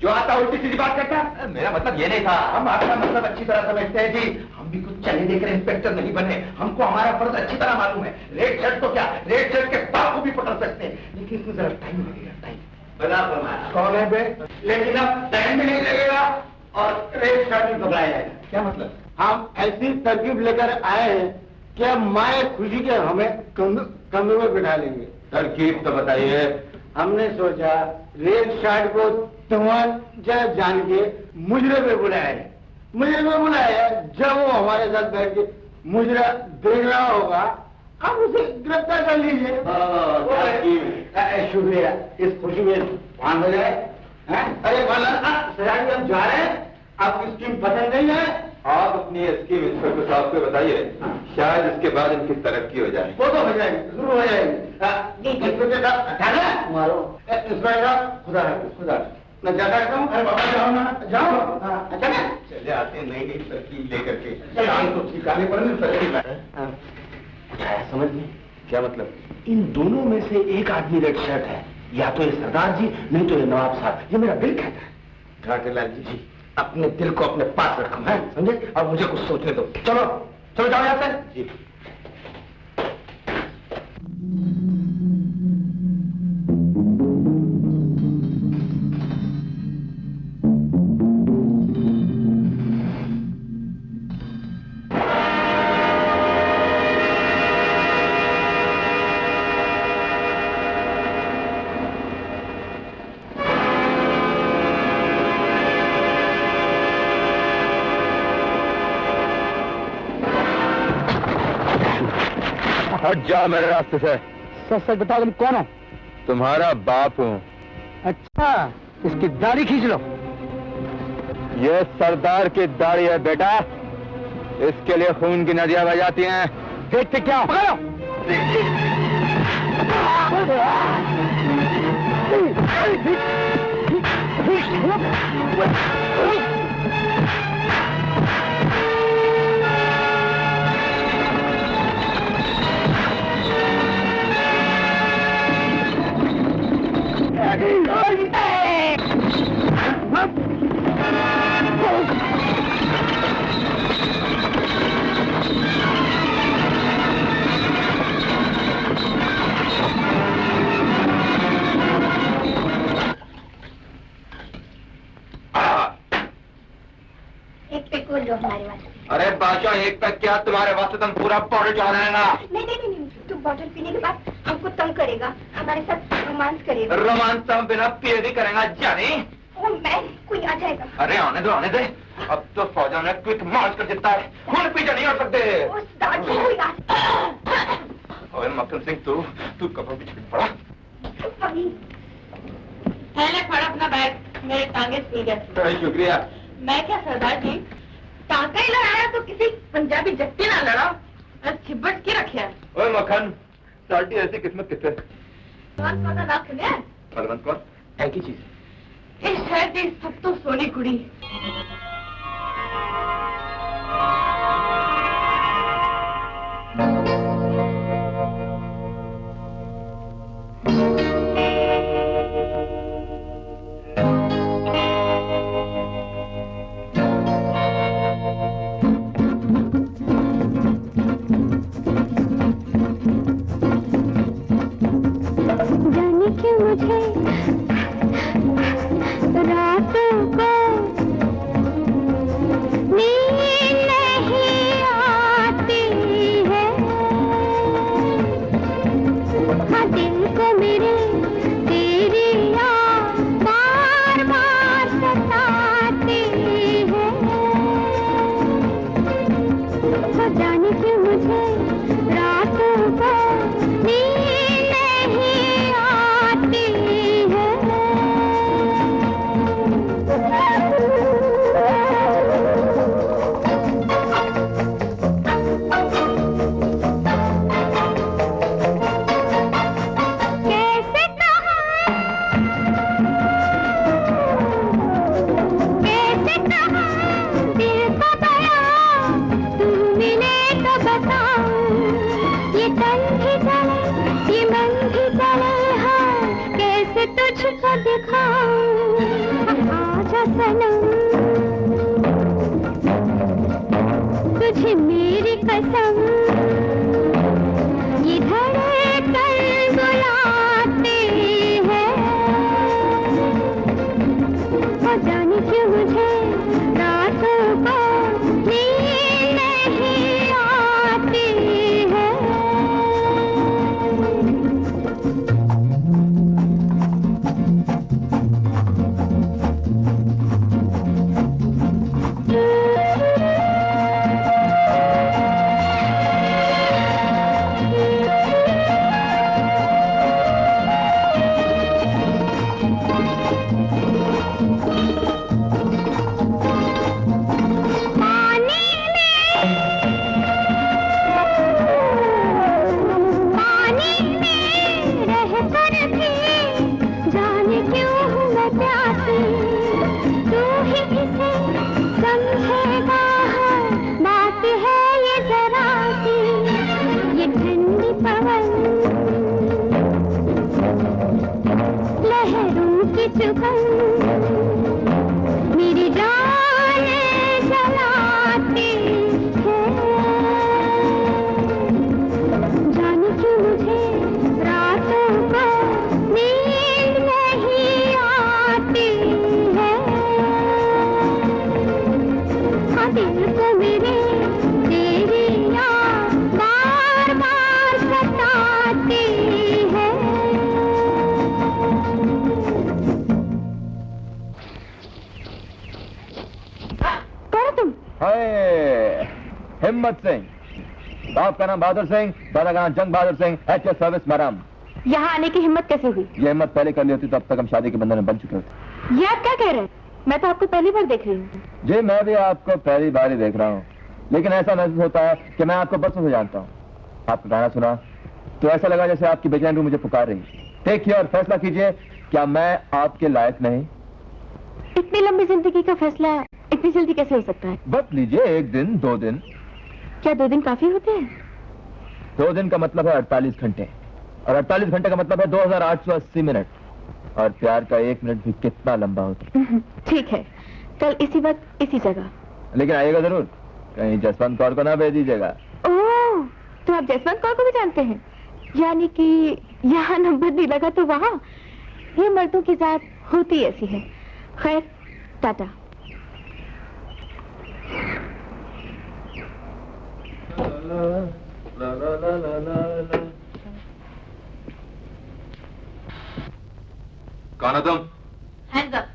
जो आता उल्टी सीधी बात करता है। मेरा मतलब ये नहीं था, हम आपका मतलब अच्छी तरह समझते हैं जी। हम भी कुछ चले देकर इंस्पेक्टर नहीं बने, हमको हमारा फर्ज अच्छी तरह मालूम है। रेड शर्ट तो क्या, रेड शर्ट के बाप को भी पकड़ सकते हैं, लेकिन इसमें जरा टाइम लगेगा, टाइम। कौन है बे? लेकिन अब टाइम भी नहीं लगेगा और रेड शर्ट भी पकड़ाया जाएगा। क्या मतलब? हम ऐसी तरकीब लेकर आए हैं कि अब माए खुशी के हमें कंधों में बिठा लेंगे। तरकीब तो बताइए। हमने सोचा रेड शर्ट को तुम्हारा जान के मुजरे पे बुलाया है। मुजरे पे बुलाया है, जब वो हमारे साथ बैठ के मुजरा देख रहा होगा, आप उसे गिरफ्तार कर लीजिए। शुक्रिया, इस खुशी में पान हो जाए। अरे सजानी, हम जा रहे हैं, आपकी स्कीम पसंद नहीं है? आप अपनी स्कीम इंस्पेक्टर साहब को बताइए, शायद इसके बाद इनकी तरक्की हो जाए। वो तो हो जाएगी, जरूर हो जाएगी। इंस्पेक्टर साहब मारो। इंस्पेक्टर साहब, खुदा है, खुदा मैं जा सकता हूँ? अरे बाबा जाओ ना, जाओ। अच्छा ना, चले आते हैं नई नई तरकीब लेकर के। तो ठिकाने पर नहीं तरकीब क्या समझ में? क्या मतलब? इन दोनों में से एक आदमी रेड शर्ट है, या तो ये सरदार जी, नहीं तो ये नवाब साहब। ये मेरा दिल कहता है। घाटेलाल जी, अपने दिल को अपने पास रखो, है समझे? और मुझे कुछ सोचने दो। चलो चलो, जाओ यहाँ से जी। हट जा मेरे रास्ते से। सच सच बताओ, तुम कौन हो? तुम्हारा बाप हूँ। अच्छा, इसकी दाढ़ी खींच लो। ये सरदार की दाढ़ी है बेटा, इसके लिए खून की नदियां बह जाती हैं। देखते क्या? पकड़ो। एक पैक और लो हमारे वास्ते। अरे बादशाह, एक पैक क्या, तुम्हारे वास्ते तुम पूरा बॉटल चढ़ा देना। नहीं, तू बॉटल पीने के बाद हमको तंग करेगा, हमारे साथ रोमांस करेगा। रोमांस हम बिना पिए भी करेंगे जानी। ओ मैन, कोई आ जाएगा। अरे आने दे। अब तो फौजा ने क्विक मार्च कर देता है, खून पीछे नहीं हट सकते। कोई आ ओए मक्खन सिंह, तू कपड़ों पीछे पड़ा। पहले फड़ अपना बैग, मेरे टांगे सीख गए। शुक्रिया। मैं क्या सरदार जी, टांका ही लड़ाया तो किसी पंजाबी जट्टी ना लड़ा, चिपट के रखे। ओए मक्खन, साल्टी ऐसी किस्मत किससे? पता ना सुने बलवंत कौन? एक ही चीज। इस शहर की सब तो सोनी कुड़ी। जाने क्यों मुझे रातों को नींद नहीं आती है। हाँ, दिल को मेरे तेरी याद बार बार सताती है। हाँ, जाने क्यों मुझे रातों को नींद नहीं आती है। कैसे कहा दिल को बयां, तू मिले तो बताऊं। ये तन भी चले, ये मन भी चले, हाँ कैसे तुझको दिखाऊं। आजा सनम, तुझे मेरी कसम, ये धड़कन बुलाती है। और जाने क्यों मुझे रातों को नींद नहीं आती है। पानी में रह कर भी जाने क्यों हूँ मैं प्यासी। तू ही इसे समझेगा, बात है ये जरा सी। ये ठंडी पवन लहरों की चुभन मेरी जान जलाती है। जाने क्यों मुझे रातों को नींद नहीं आती है। हाँ, दिल को मेरे तेरी याद बार बार सताती है। करो तुम। हाय हिम्मत सिंह, साहब का नाम बहादुर सिंह, दादा का नाम जंग Bahadur Singh, HS service madam. यहाँ आने की हिम्मत कैसे हुई? ये हिम्मत पहले कर ली होती तो अब तक हम शादी के बंधन में बन चुके होते। ये आप क्या कह रहे हैं? मैं तो आपको पहली बार देख रही हूँ। जी मैं भी आपको पहली बार ही देख रहा हूँ, लेकिन ऐसा महसूस होता है कि मैं आपको बरसों से जानता हूँ। आपका गाना सुना तो ऐसा लगा जैसे आपकी बेचैन रूह मुझे पुकार रही। देखिए और फैसला कीजिए, क्या मैं आपके लायक नहीं? इतनी लंबी जिंदगी का फैसला इतनी जल्दी कैसे हो सकता है? वक्त लीजिए, 1 दिन 2 दिन। क्या 2 दिन काफी होते हैं? 2 दिन का मतलब है 48 घंटे, और 48 घंटे का मतलब है 2880 मिनट, और प्यार का 1 मिनट भी कितना लंबा होता है। ठीक है, कल इसी वक्त इसी जगह। लेकिन आइएगा जरूर, कहीं जसवंत कौर को ना भेज दीजिएगा। ओह, तो आप जसवंत कौर को भी जानते हैं? यानी कि यहाँ नंबर नहीं लगा तो वहाँ। ये मर्दों की जात होती ऐसी है। खैर, टाटा। कौन हो तुम? Hands up.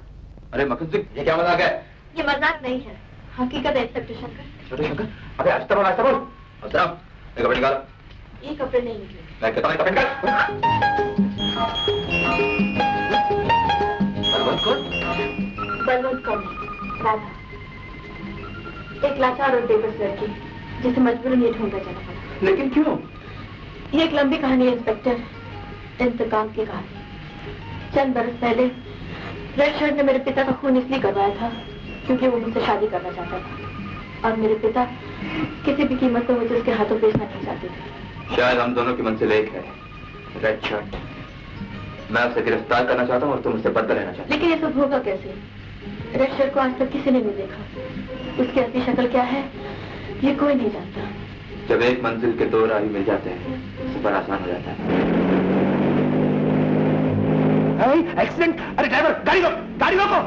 अरे मक्खन सिंह, ये क्या मजाक है? ये मजाक नहीं है, हकीकत है इंस्पेक्टर शंकर। छोटे शंकर, अबे आस्ते बोल, आस्ते बोल। और जरा ये कपड़े निकालो। ये कपड़े नहीं निकले। मैं कहता हूँ कपड़े निकाल। बलवंत कौन? बलवंत कौन है? राधा, एक लाचार और बेबस लड़की जिसे मजबूरन ये ढूंढकर जाना पड़ा। लेकिन क्यों? ये एक लंबी कहानी है इंस्पेक्टर, इंतकाम की कहानी। चंद बरस पहले रेड शर्ट ने मेरे पिता का खून इसलिए करवाया था क्योंकि वो मुझसे शादी करना चाहता था, और मेरे पिता किसी भी कीमत पर मुझे उसके हाथों बेचना नहीं चाहते थे। शायद हम दोनों की मंजिल एक है, रेड शर्ट। मैं उसे गिरफ्तार करना चाहता हूँ और तुम उससे बदला लेना चाहते हो। लेकिन ये सब होगा कैसे? रेड शर्ट को आज तक किसी ने नहीं देखा। उसकी असली शक्ल क्या है ये कोई नहीं जानता। जब एक मंजिल के 2 राही मिल जाते हैं, सफर आसान हो जाता है। एक्सीडेंट! अरे ड्राइवर, गाड़ी रोको, गाड़ी रोको!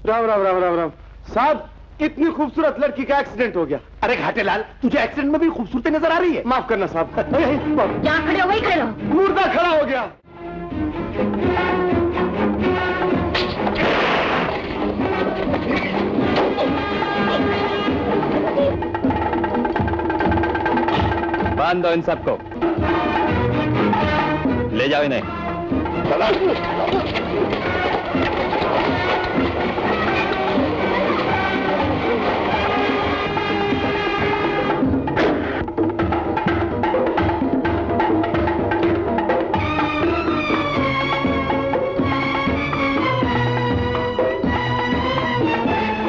राम राम राम राम राम। साहब, इतनी खूबसूरत लड़की का एक्सीडेंट हो गया। अरे घाटेलाल, तुझे एक्सीडेंट में भी खूबसूरती नजर आ रही है। माफ करना साहब। जहाँ खड़े हो वही खड़े रहो। मुर्दा खड़ा हो गया। बांध दो इन सबको, ले जाओ इन्हें।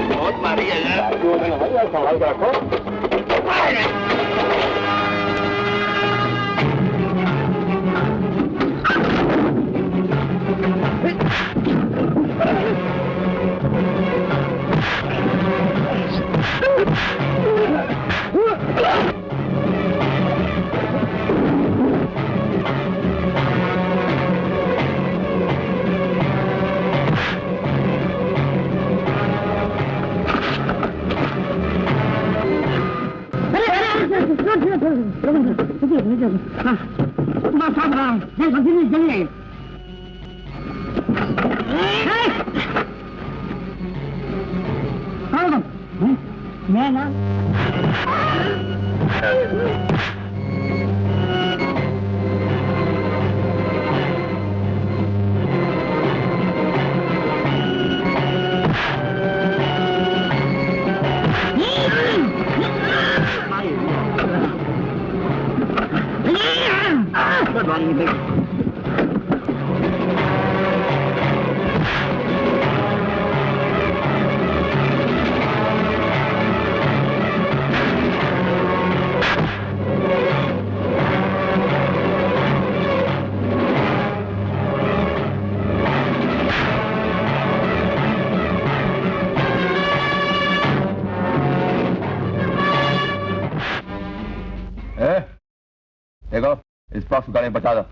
बहुत मारी है यार। संभाल कर रखो। मैं ना देखो, इस बॉक्स को गाड़ी में बचा दो।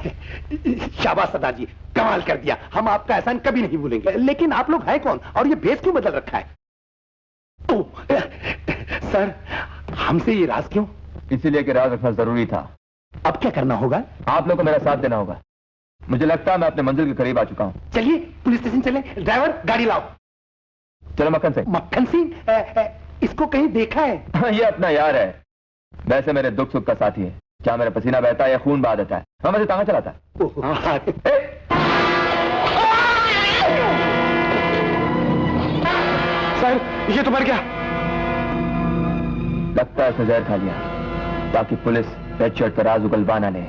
शाबाश सरदार जी, कमाल कर दिया। हम आपका एहसान कभी नहीं भूलेंगे। लेकिन आप लोग हैं कौन और ये भेष क्यों बदल रखा है? सर, हमसे ये राज क्यों? इसीलिए कि राज रखना जरूरी था। अब क्या करना होगा? आप लोग को मेरा साथ देना होगा। मुझे लगता है मैं अपने मंजिल के करीब आ चुका हूं। चलिए पुलिस स्टेशन चले। ड्राइवर, गाड़ी लाओ। चलो मक्खन सिंह। मक्खन सिंह? इसको कहीं देखा है? ये अपना यार है, वैसे मेरे दुख सुख का साथी है। क्या मेरा पसीना बहता है या खून बहा देता है, हाँ मुझे तांगा चलाता है। सर, ये तो मर गया। लगता है जहर खा लिया, ताकि पुलिस रेड शर्ट का राज उगलवा ना ले।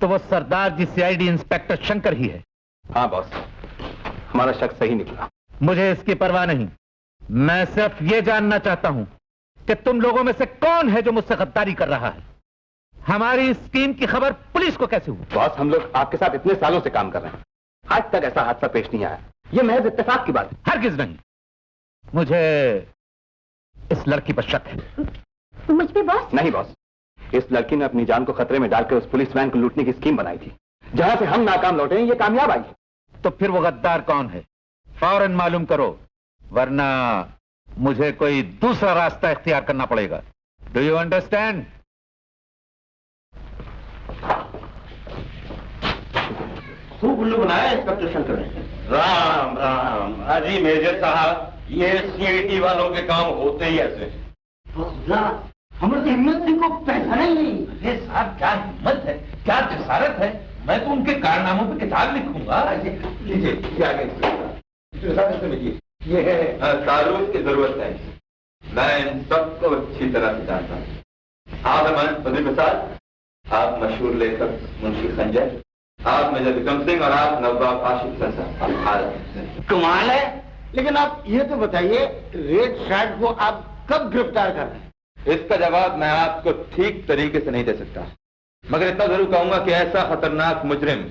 तो वो सरदार जी सीआईडी इंस्पेक्टर शंकर ही है। हाँ बॉस, हमारा शक सही निकला। मुझे इसकी परवाह नहीं, मैं सिर्फ ये जानना चाहता हूं कि तुम लोगों में से कौन है जो मुझसे गद्दारी कर रहा है। हमारी स्कीम की खबर पुलिस को कैसे हुई? बॉस, हम लोग आपके साथ इतने सालों से काम कर रहे हैं, आज तक ऐसा हादसा पेश नहीं आया। ये महज इत्तेफाक की बात है। हरगिज नहीं। मुझे इस लड़की पर शक है। मुझ पे बॉस? नहीं बॉस, इस लड़की ने अपनी जान को खतरे में डालकर उस पुलिस वैन को लूटने की स्कीम बनाई थी। जहां से हम नाकाम लौटे हैं, ये कामयाब आई। तो फिर वो गद्दार कौन है? फौरन मालूम करो, वरना मुझे कोई दूसरा रास्ता इख्तियार करना पड़ेगा। Do you understand? खूब उल्लू बनाया इंस्पेक्टर शंकर ने। राम राम। अजी मेजर साहब, ये सीआईडी वालों के काम होते ही ऐसे। हमारे तो हिम्मत सिंह को पहचाना ही नहीं। अरे साहब, क्या हिम्मत है, क्या जसारत है। मैं तो उनके कारनामों पर किताब लिखूंगा। लीजिए, ये आगे ये है तारुफ की जरूरत है। मैं इन सबको अच्छी तरह से जानता हूँ। आप हमारे फजील प्रसाद, आप मशहूर लेखक मुंशी खंजर, आप मेजर विक्रम सिंह और आप नवाब आशिफ साहब। कमाल है। लेकिन आप ये तो बताइए, रेड शर्ट को आप कब गिरफ्तार कर रहे हैं? इसका जवाब मैं आपको ठीक तरीके से नहीं दे सकता, मगर इतना जरूर कहूंगा कि ऐसा खतरनाक मुजरिम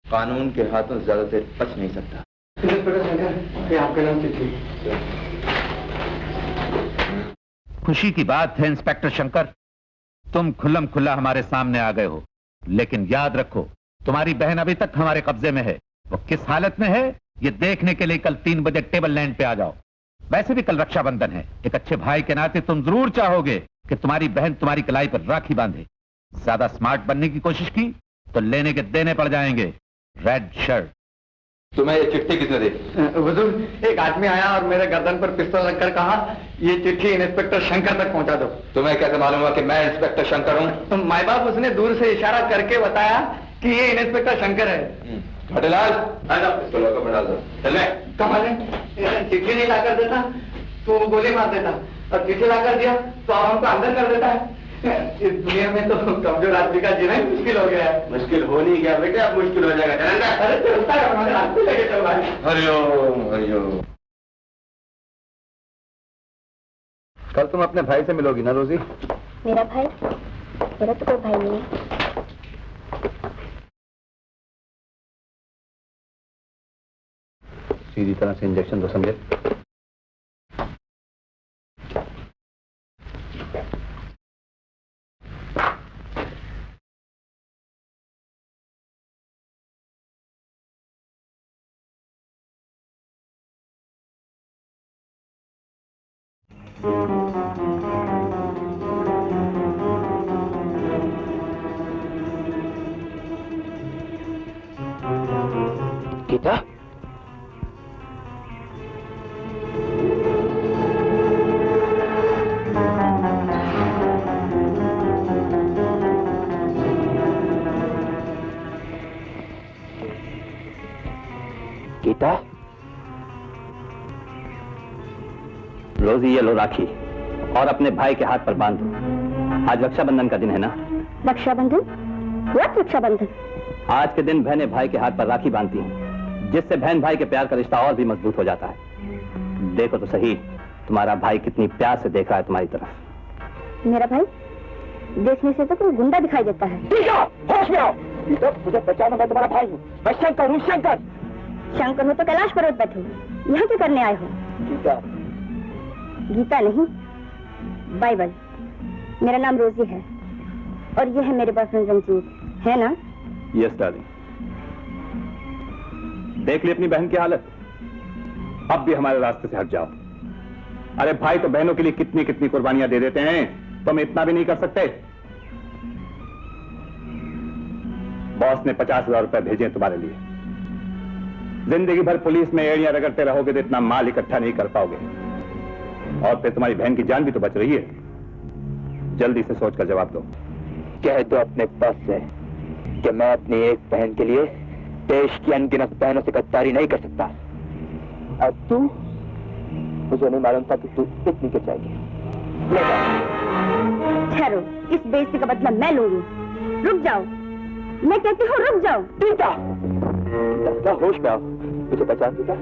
कानून के हाथों से ज्यादा देर बच नहीं सकता। आपका नाम चिट्ठी। खुशी की बात है इंस्पेक्टर शंकर, तुम खुल्लम खुल्ला हमारे सामने आ गए हो। लेकिन याद रखो, तुम्हारी बहन अभी तक हमारे कब्जे में है। वो किस हालत में है, ये देखने के लिए कल 3 बजे टेबल लैंड पे आ जाओ। वैसे भी कल रक्षाबंधन है। एक अच्छे भाई के नाते तुम जरूर चाहोगे कि तुम्हारी बहन तुम्हारी कलाई पर राखी बांधे। ज्यादा स्मार्ट बनने की कोशिश की तो लेने के देने पड़ जाएंगे। Red shirt. तुम्हें ये चिट्ठी किसने दी? हुजूर, एक आदमी आया और मेरे गर्दन पर पिस्तौल रखकर कहा, ये चिट्ठी इंस्पेक्टर शंकर तक पहुंचा दो। तुम्हें कैसे मालूम हुआ कि मैं इंस्पेक्टर शंकर हूँ? माई बाप उसने दूर से इशारा करके बताया कि ये इंस्पेक्टर शंकर है। भटेलाल, पिस्तौल को बढ़ा दो। चले। कमाल है, चिट्ठी नहीं लाकर देता तो वो गोली मार देता, और चिट्ठी लाकर दिया तो अब हमको अंदर कर देता है। इस दुनिया में तो कमजोर आदमी का जीना ही मुश्किल हो गया है। मुश्किल हो नहीं गया बेटे, अब मुश्किल हो जाएगा। अरे चलता है, मगर आपको लेके चल भाई। हरिओम हरिओम। कल तुम अपने भाई से मिलोगी ना रोजी? मेरा भाई? मेरा तो कोई भाई नहीं है। सीधी तरह से इंजेक्शन दो, समझे? गीता, गीता, रोजी ये लो राखी और अपने भाई के हाथ पर बांध दो। आज रक्षाबंधन का दिन है ना? रक्षाबंधन? व्हाट रक्षाबंधन? आज के दिन बहनें भाई के हाथ पर राखी बांधती हैं, जिससे बहन भाई के प्यार का रिश्ता और भी मजबूत हो जाता है। देखो तो सही, तुम्हारा भाई कितनी प्यार से देख रहा है तुम्हारी तरफ। मेरा भाई देखने से तो कोई गुंडा दिखाई देता है। होश में आओ। मुझे पहचानो, मैं तुम्हारा भाई हूँ। मैं शंकर हूँ, शंकर। शंकर हो तो कैलाश पर्वत बैठो, यहाँ क्या करने आए हो? गीता। गीता नहीं, बाइबल। मेरा नाम रोजी है। और ये है मेरे बॉयफ्रेंड रंजीत, है ना? Yes darling. देख ली अपनी बहन की हालत, अब भी हमारे रास्ते से हट जाओ। अरे भाई तो बहनों के लिए कितनी कितनी कुर्बानियां दे देते हैं, तुम इतना भी नहीं कर सकते? बॉस ने 50,000 रुपए भेजे तुम्हारे लिए। जिंदगी भर पुलिस में एड़ियां रगड़ते रहोगे तो इतना माल इकट्ठा नहीं कर पाओगे, और फिर तुम्हारी बहन की जान भी तो बच रही है। जल्दी से सोचकर जवाब दो। कह दो अपने बस से कि मैं अपनी एक बहन के लिए देश की अनगिनत बहनों से गद्दारी नहीं कर सकता। और तू, मुझे नहीं मालूम था कि तू इतनी गिर जाएगी। ठहरो, इस बेइज्जती का बदला मैं लूंगी। रुक जाओ, मैं कहती हूँ रुक जाओ। होश में आओ, मुझे पहचानती क्या?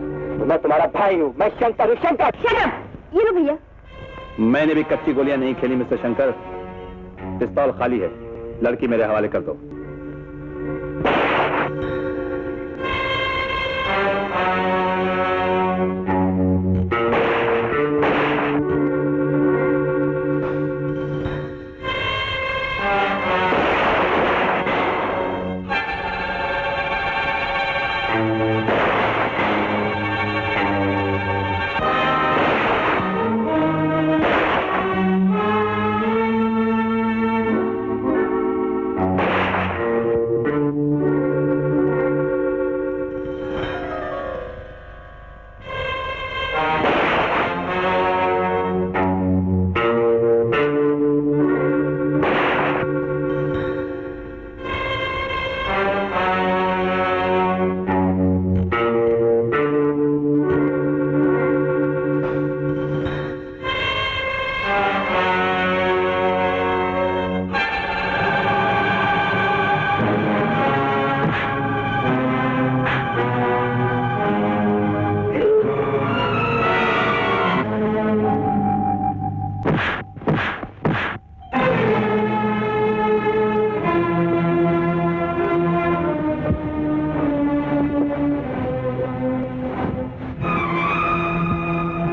मैं तुम्हारा भाई हूँ, मैं शंकर हूँ। शंकर! Shut up! ये लो भैया। मैंने भी कच्ची गोलियां नहीं खेली मिस्टर शंकर। पिस्तौल खाली है, लड़की मेरे हवाले कर दो।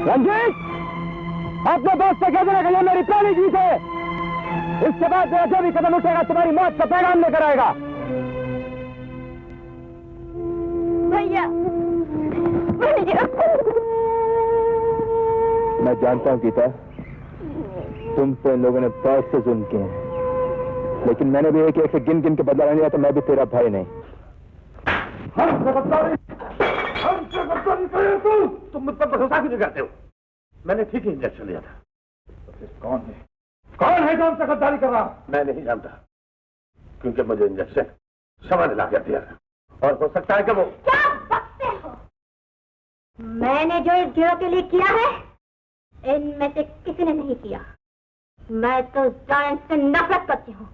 रंजीत, अपने दोस्त से कह देना कि ये मेरी पहली जीत है। इसके बाद मेरा जो भी कदम उठेगा तुम्हारी मौत का पैगाम लेकर आएगा। भैया, मैं जानता हूं गीता, तुमसे इन लोगों ने बहुत से जुल्म किए हैं, लेकिन मैंने भी एक से गिन गिन के बदला नहीं लिया, तो मैं भी तेरा भाई नहीं। तुम मुझ पर भरोसा क्यों नहीं करते हो? मैंने ठीक ही इंजेक्शन लिया था। तो फिर कौन है? कौन है जो हमसे गद्दारी कर रहा? मैं नहीं जानता, क्योंकि मुझे इंजेक्शन समझ ला कर दिया, और हो सकता है कि वो। क्या बकते हो? मैंने जो इस गिरोह के लिए किया है, इनमें से किसी ने नहीं किया। मैं तो जान से नफरत करती हूँ,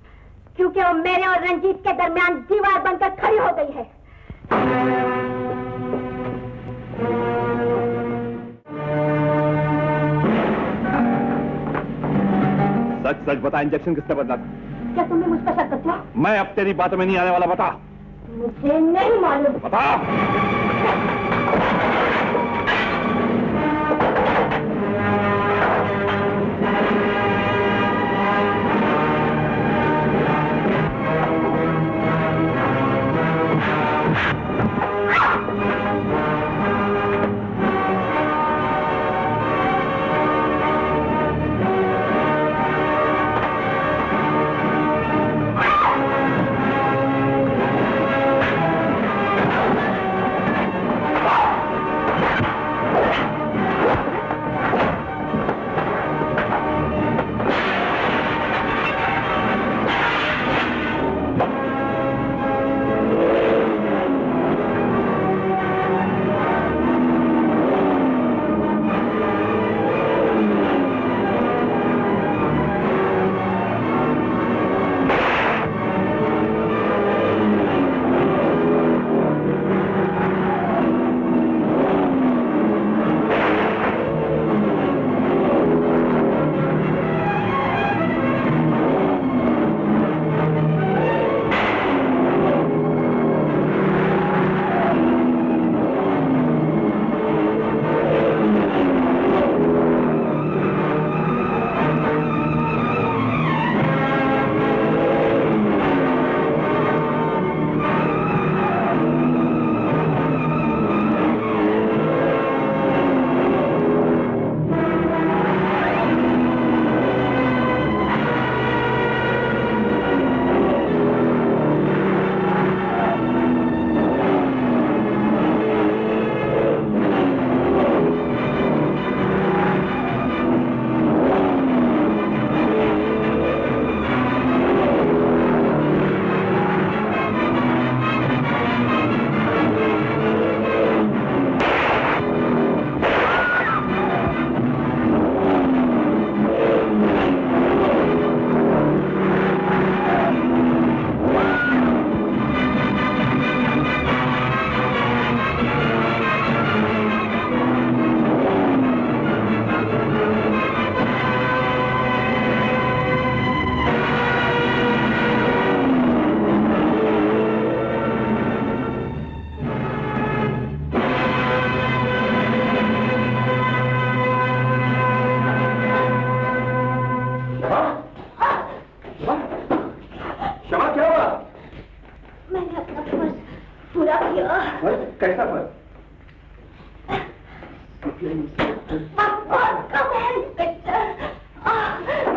क्योंकि वो मेरे और रंजीत के दरमियान दीवार बनकर खड़ी हो गई है। सच सच बता, इंजेक्शन किसने बदला था? क्या तुम भी मुझ पर शक करते हो? मैं अब तेरी बातों में नहीं आने वाला, बता। मुझे नहीं मालूम। बता।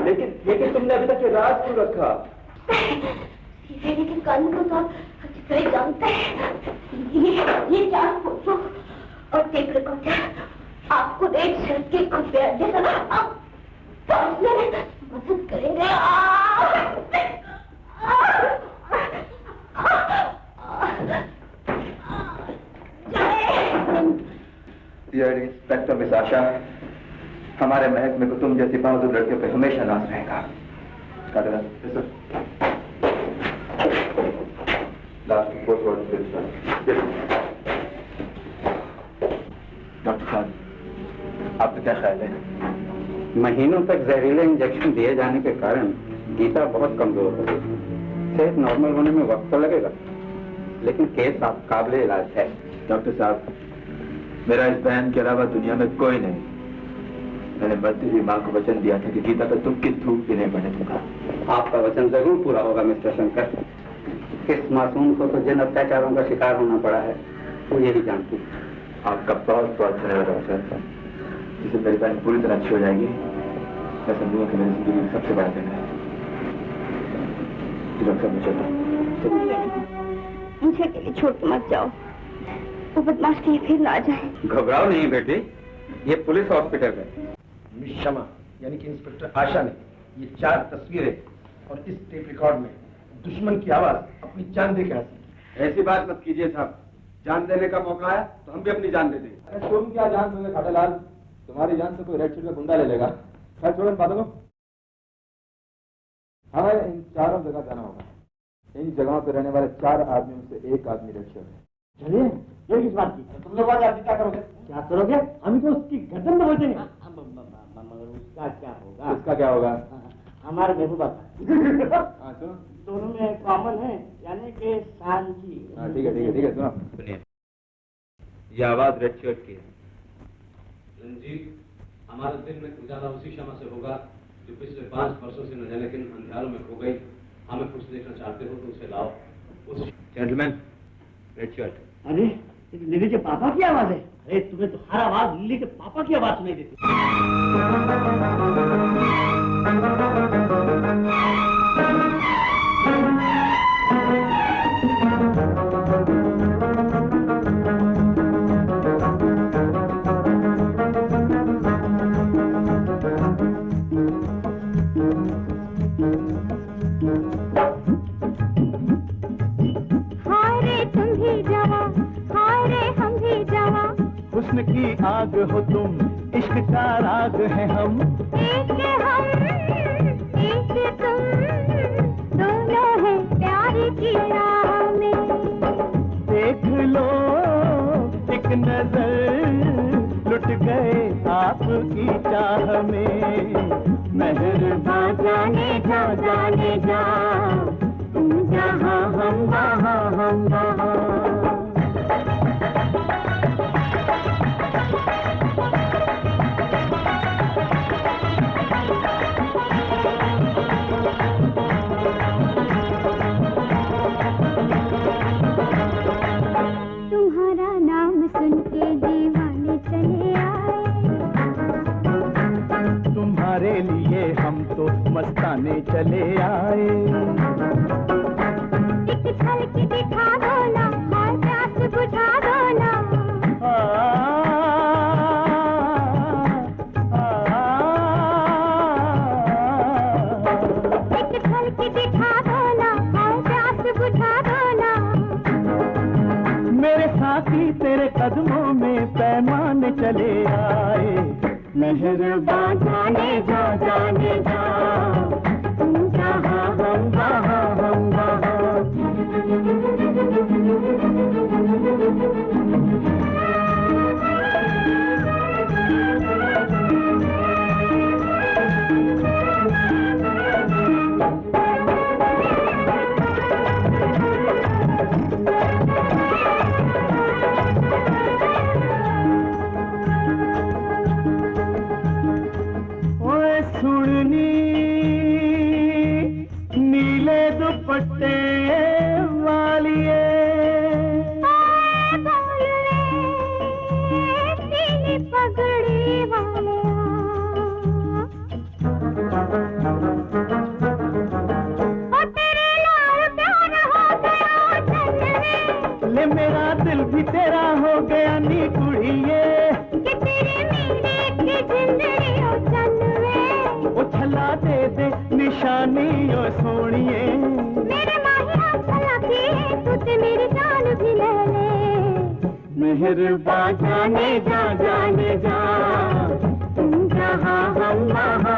लेकिन तुमने अभी तक ये राज क्यों रखा? सीआईडी के कानून को तो आप अच्छी तरह जानते हैं। ये 4 फोटो और टेप रिकॉर्डर आपको एक शर्त के खुफिया देना, आप मदद करेंगे। इंस्पेक्टर मिस आशा, हमारे महल में तुम जैसी बहादुर लड़कियों पे हमेशा नाज रहेगा। डॉक्टर साहब, आपका क्या ख्याल है? महीनों तक जहरीले इंजेक्शन दिए जाने के कारण गीता बहुत कमजोर हो गई। सेहत नॉर्मल होने में वक्त तो लगेगा, लेकिन केस आप काबिल इलाज है। डॉक्टर साहब, मेरा इस बहन के अलावा दुनिया में कोई नहीं। मैंने मरती हुई माँ को वचन दिया था कि गीता पर तुम की थूक भी नहीं पड़ने दूंगा। आपका वचन जरूर पूरा होगा मिस्टर शंकर। इस मासूम को तो जिन अत्याचारों का शिकार होना पड़ा है वो यही जानती है। आपका बहुत बहुत धन्यवाद डॉक्टर। जिसे मेरी बहन पूरी तरह अच्छी हो जाएगी, मैं समझूंगा कि मेरी जिंदगी में सबसे बड़ा दिन है। डॉक्टर मैं चलता मुझे अकेले छोड़ के मत जाओ, वो बदमाश कहीं फिर ना आ जाए। घबराओ नहीं बेटी, ये पुलिस हॉस्पिटल है। मिस शमा यानी कि इंस्पेक्टर आशा ने ये 4 तस्वीरें और इस टेप रिकॉर्ड में दुश्मन की आवाज अपनी जान दे के हासिल। ऐसी बात मत कीजिए साहब, जान देने का मौका आया तो हम भी अपनी जान दे देंगे। अरे तुम क्या जान दोगे खाटेलाल, तुम्हारी जान तो कोई रेड शीट का गुंडा ले लेगा। खैर छोड़ो इन बातों को, हमें इन चारों जगह जाना होगा। इन जगहों पर रहने वाले 4 आदमियों से एक आदमी रेड शर्ट है। चलिए, ये किस बात की? तुम लोग आज आदमी क्या करोगे? क्या करोगे? हम तो उसकी गर्दन दबोचेंगे। उसका क्या होगा? इसका क्या होगा? हमारे महबूबा हाँ सुनो, दोनों में कॉमन है, यानी कि शांति। हाँ ठीक है ठीक है ठीक है, सुनो सुनिए, ये आवाज रेड शर्ट की है। रंजीत, हमारे दिल में उजाला उसी शमा से होगा जो पिछले 5 वर्षों से न जाने किन अंधियारों में खो गई। हमें कुछ देखना चाहते हो तो उसे लाओ। उस जेंटलमैन, रेड शर्ट। अरे ये तो लिली के पापा की आवाज है। अरे तुम्हें तो हर आवाज लिली के पापा की आवाज सुनाई देती। हुस्न की आग हो तुम, इश्क का राग है हम, एक तुम, दोनों है प्यार की राह में। देख लो एक नजर, लुट गए आपकी चाह में। मेहरबान जाने जा, तुम जहाँ हम वहाँ हम वहाँ। तुम्हारा नाम सुन के दीवाने चले आए, तुम्हारे लिए हम तो मस्ताने चले आए। एक झलक दिखा दो ना, और प्यास बुझा दो ना। एक झलक दिखा दो ना, और प्यास बुझा दो ना। मेरे साथी तेरे कदमों में पैमाने चले आए। मेहरबान जाने जा, तुम जहाँ हम वहाँ हम वहाँ। सुननी शानी ओ सोनिए मेरे माही हम भला की तू ते मेरी जान भी ले ले मेहरबा जाने जा तुम जहाँ हम वहाँ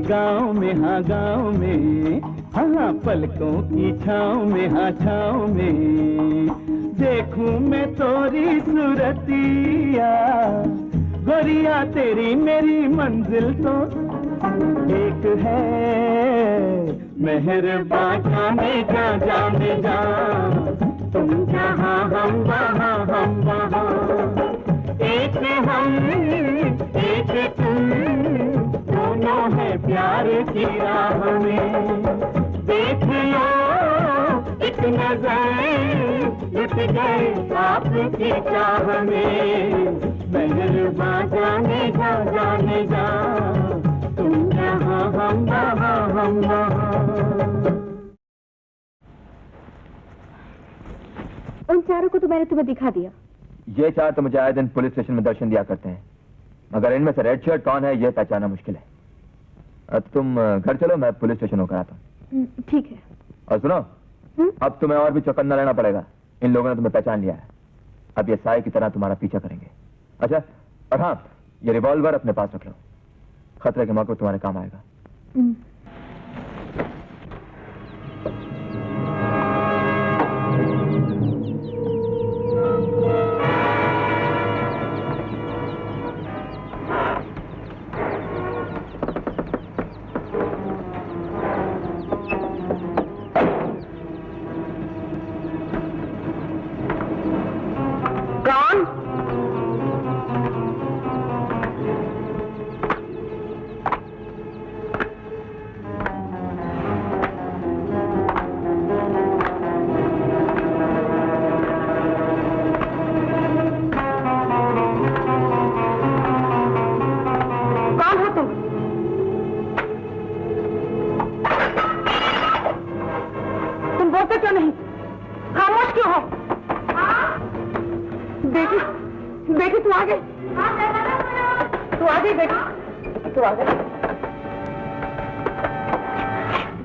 गाँव में हाँ गाँव में हाँ पलकों की छाँव में हाँ छाँव में देखूं मैं तोरी सूरतिया गोरिया तेरी मेरी मंजिल तो एक है मेहरबा जाने जा तुम जहाँ हम वहाँ एक हम एक तुम दोनों है प्यार की राह में देख लो एक नजर लुट गए आपकी चाह में मेहरबा जाने जा तुम जहाँ हम वहाँ उन चारों को तो मैंने तुम्हें दिखा दिया। ये चार तो मुझे आए दिन पुलिस स्टेशन में दर्शन दिया करते हैं, मगर इनमें से रेड शर्ट कौन है यह पहचानना मुश्किल है। अब तुम घर चलो, मैं पुलिस स्टेशन होकर आता हूँ। ठीक है। और सुनो, अब तुम्हें और भी चौकन्ना रहना पड़ेगा। इन लोगों ने तुम्हें पहचान लिया है, अब ये साए की तरह तुम्हारा पीछा करेंगे। अच्छा, और हाँ, ये रिवॉल्वर अपने पास रख लो, खतरे के मौके तुम्हारे काम आएगा।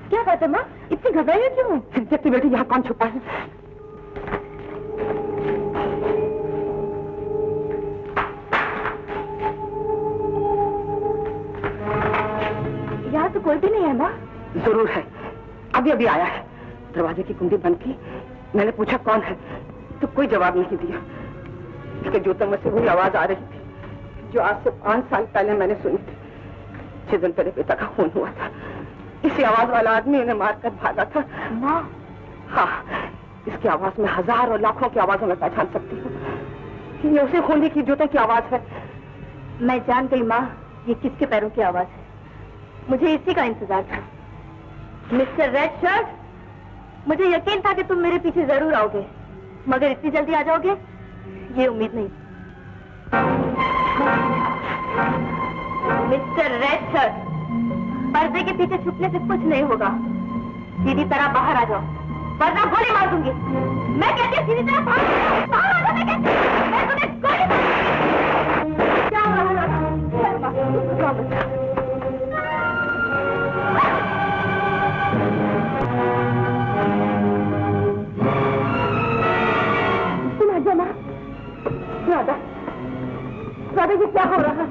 क्या बात है माँ, इतनी घबराई क्यों? जबकि बेटी यहाँ कौन छुपा है? यहाँ तो कोई भी नहीं है माँ। जरूर है, अभी अभी आया है। दरवाजे की कुंडी बंद की, मैंने पूछा कौन है, तो कोई जवाब नहीं दिया। इसके जूतों में से वही आवाज आ रही थी जो आज से 5 साल पहले मैंने सुनी थी, जिस दिन तेरे पिता का खून हुआ था। इसी आवाज वाला आदमी इन्हें मारकर भागा था। माँ? हाँ, इसकी आवाज में हजारों लाखों की आवाजों में पहचान सकती हूँ। ये उसे खूनी की जूतों की आवाज है। मैं जान गई माँ, ये किसके पैरों की आवाज है। मुझे इसी का इंतजार था। मिस्टर रेड शर्ट, मुझे यकीन था कि तुम मेरे पीछे जरूर आओगे, मगर इतनी जल्दी आ जाओगे ये उम्मीद नहीं। मिस्टर रेड शर्ट, पर्दे के पीछे छुपने से कुछ नहीं होगा। सीधी तरह बाहर आ जाओ, वरना गोली मार दूंगी। मैं कहती हूँ सीधी तरह बाहर आ जाओ। मैं तुम्हें गोली मार दूंगी। क्या हो रहा है? राधा, राधा ये क्या हो रहा है?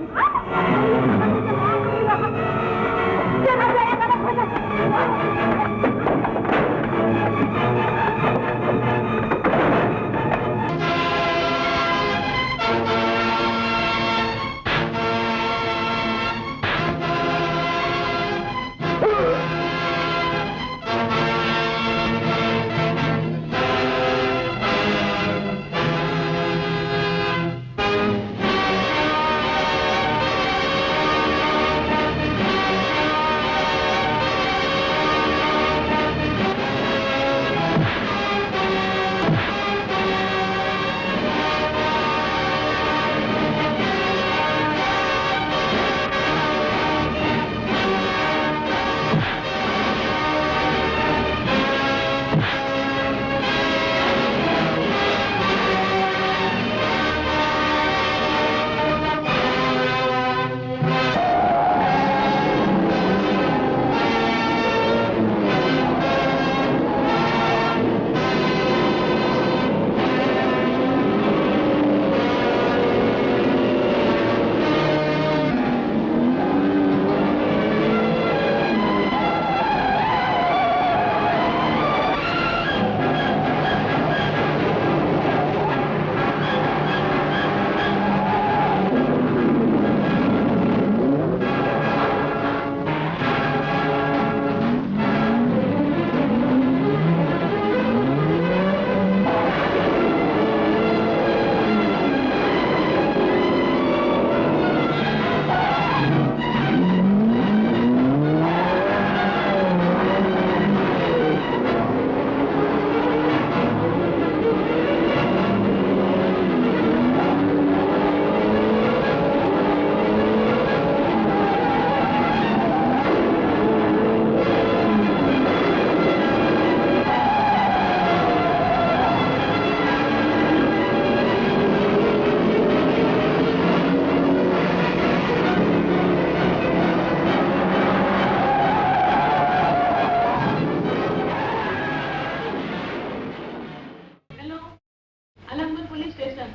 स्टेशन।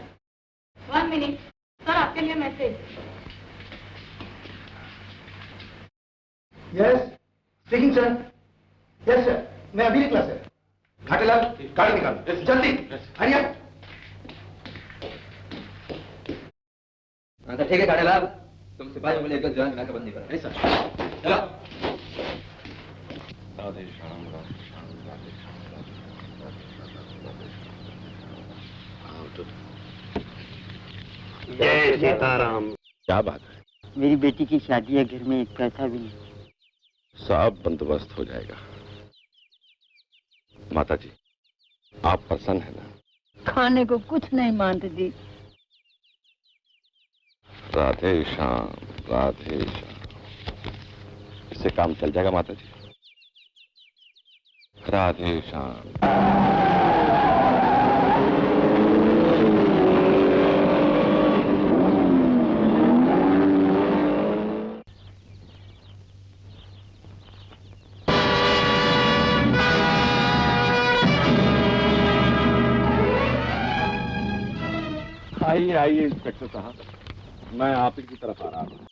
1 मिनट सर, आपके लिए message. Yes speaking sir. Yes sir, मैं अभी निकला सर। घाटेलाल गाड़ी निकालो जल्दी। हरिया। अच्छा ठीक है घाटेलाल, तुम सिपाही को लेकर जान नाका बंदी करो। सर चलो। राधे श्याम राधे श्याम राधे श्याम। जय सीताराम। क्या बात है? मेरी बेटी की शादी है, घर में एक पैसा भी नहीं। सब बंदोबस्त हो जाएगा। माता जी आप प्रसन्न है ना? खाने को कुछ नहीं मानते जी। राधे श्याम राधे श्याम। इससे काम चल जाएगा माता जी। राधे श्याम। आइए आइए इंस्पेक्टर साहब, मैं आप ही की तरफ आ रहा हूँ।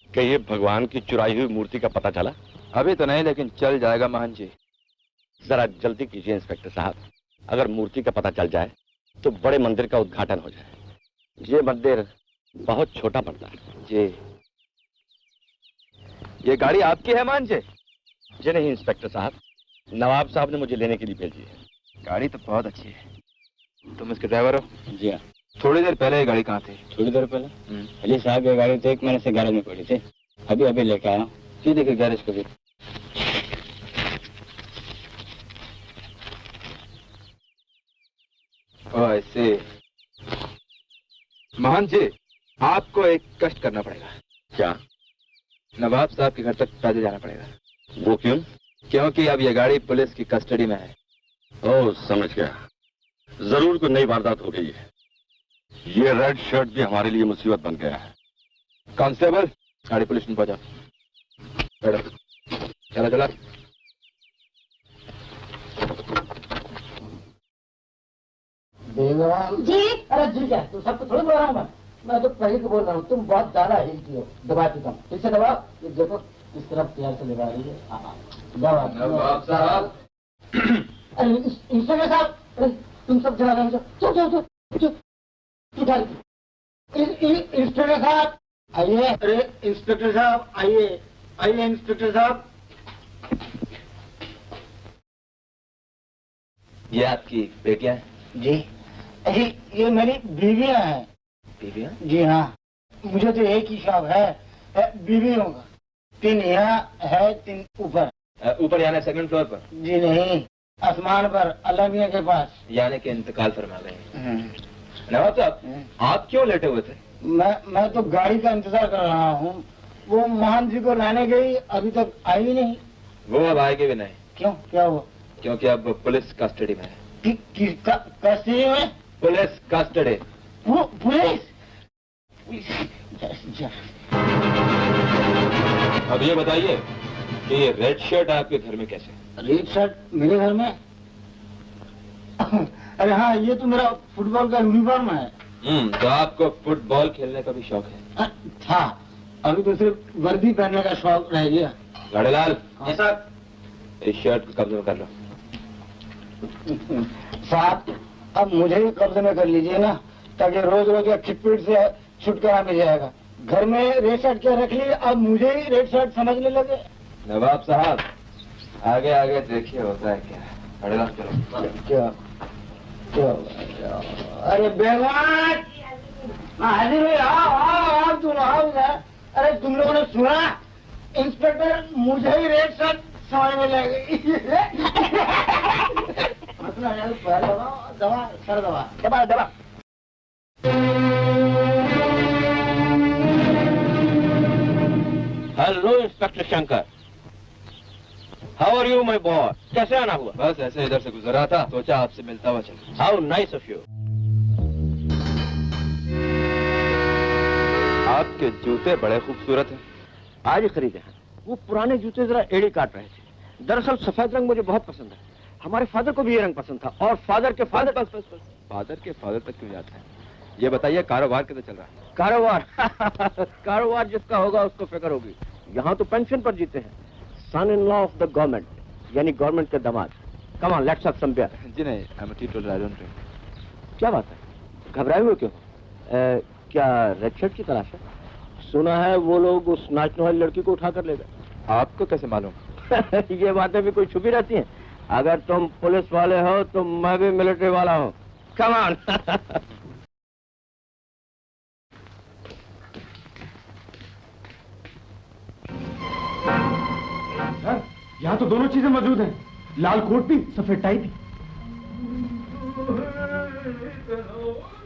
क्या ये भगवान की चुराई हुई मूर्ति का पता चला? अभी तो नहीं, लेकिन चल जाएगा महान जी। जरा जल्दी कीजिए इंस्पेक्टर साहब। अगर मूर्ति का पता चल जाए तो बड़े मंदिर का उद्घाटन हो जाए। ये मंदिर बहुत छोटा पड़ता है। जी ये गाड़ी आपकी है मान जी? जी नहीं इंस्पेक्टर साहब, नवाब साहब ने मुझे लेने के लिए भेजी है। गाड़ी तो बहुत अच्छी है। तुम इसके ड्राइवर हो? जी हाँ। थोड़ी देर पहले ये गाड़ी कहाँ थी? थोड़ी देर पहले अली साहब ये गाड़ी तो 1 महीने से गैरेज में पड़ी थी, अभी अभी लेके आया हूँ। ये देखिए गैरेज को भी। ऐसे महान जी आपको एक कष्ट करना पड़ेगा। क्या? नवाब साहब के घर तक पैदल जाना पड़ेगा। वो क्यों? क्योंकि अब ये गाड़ी पुलिस की कस्टडी में है। ओह समझ गया, जरूर कोई नई वारदात हो गई है। ये रेड शर्ट भी हमारे लिए मुसीबत बन गया है। कांस्टेबल गाड़ी पुलिस में पहुंचा। बैठो, चला चला। जी अरे जी क्या, तू सबको थोड़ी बोल रहा हूँ मैं तो पहले को बोल रहा हूँ। तुम बहुत ज्यादा हिलती हो, दबाती कम। इसे दबाओ, ये देखो इस तरफ प्यार से दबा रही है। दबाओ। नवाब साहब। अरे इंस्पेक्टर साहब, तुम सब चला रहे हो। चल चल चल चल। इंस्पेक्टर साहब आइए। अरे इंस्पेक्टर साहब आइए, आइए इंस्पेक्टर साहब। ये आपकी बेटियां हैं? जी अरे ये मेरी बीवियां हैं। बीवियां? जी हाँ, मुझे तो एक ही शौक है बीवियों का। 3 यहाँ है, 3 ऊपर। ऊपर यानी सेकंड फ्लोर पर? जी नहीं, आसमान पर अल्लाह मियां के पास। यानी कि इंतकाल फरमा गए। नवाब साहब आप क्यों लेटे हुए थे? मैं तो गाड़ी का इंतजार कर रहा हूँ। वो महान जी को लाने गई, अभी तक आई ही नहीं। वो अब आएगी भी नहीं। क्यों, क्या हुआ? क्योंकि अब पुलिस कस्टडी में है। कस्टडी में? Police custody. पुलिस? अब ये बताइए कि ये रेड शर्ट आपके घर में कैसे? रेड शर्ट मेरे घर में? अरे हाँ, ये तो मेरा फुटबॉल का यूनिफॉर्म है। तो आपको फुटबॉल खेलने का भी शौक है? था, अभी तो सिर्फ वर्दी पहनने का शौक रह गया। गाड़ीलाल। जी साहब। इस शर्ट को कब्जे में कर लो। साहब अब मुझे ही कब्जे में कर लीजिए ना, ताकि रोज रोज का खिटपीट से छुटकारा मिल जाएगा। घर में रेड शर्ट क्या रख ली, अब मुझे ही रेड शर्ट समझने लगे। नवाब साहब आगे आगे देखिए होता है क्या। गाड़ीलाल चलो। क्या क्या? अरे बेगवान हाजिर हुई, आओ तुम आओ इधर। अरे तुम लोगों ने सुना, इंस्पेक्टर मुझे ही रेड शर्ट समझ में लग गई। दवा सर दवा दबा दबा। Hello inspector Shankar, how are you my boy? कैसे आना हुआ? बस ऐसे इधर से गुजर रहा था, सोचा आपसे मिलता हुआ चल। How nice of you. आपके जूते बड़े खूबसूरत हैं। आज ही खरीदे हैं। वो पुराने जूते जरा एड़ी काट रहे थे। दरअसल सफेद रंग मुझे बहुत पसंद है। हमारे फादर को भी ये रंग पसंद था, और फादर के फादर। बस बस बस फादर के फादर तक क्यों जाते हैं? ये बताइए कारोबार कैसे चल रहा है? कारोबार कारोबार जिसका होगा उसको फिक्र होगी। यहाँ तो पेंशन पर जीते हैं। Son in law of the government, यानी गवर्नमेंट के दामाद। Come on, let's have some beer. जी नहीं, I am a teetotal, I don't drink. क्या बात है, घबराए हुए क्यों? क्या रेड शर्ट की तलाश है? सुना है वो लोग उस नाचने वाली लड़की को उठा कर ले गए। आपको कैसे मालूम? ये बातें भी कोई छुपी रहती हैं। अगर तुम पुलिस वाले हो तो मैं भी मिलिट्री वाला हूँ। Come on. यहाँ तो दोनों चीजें मौजूद हैं, लाल कोट भी, सफेद टाई भी।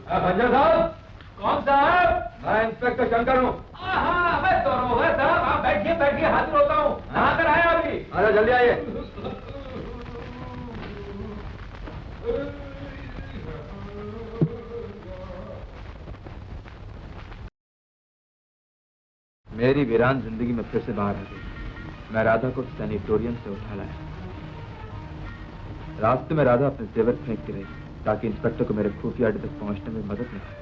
भंजा साहब, कौन साहब? मैं इंस्पेक्टर शंकर हूँ। मैं दरोगा साहब, आप बैठिए बैठिए, हाजिर होता हूँ। कहाँ कर आए अभी? अरे जल्दी आइए। मेरी वीरान जिंदगी में फिर से बाहर आ गई। मैं राधा को सैनिटोरियम से उठा लाया। रास्ते में राधा अपने जेवर फेंक के रही ताकि इंस्पेक्टर को मेरे खुफिया अड्डे तक पहुंचने में मदद मिले।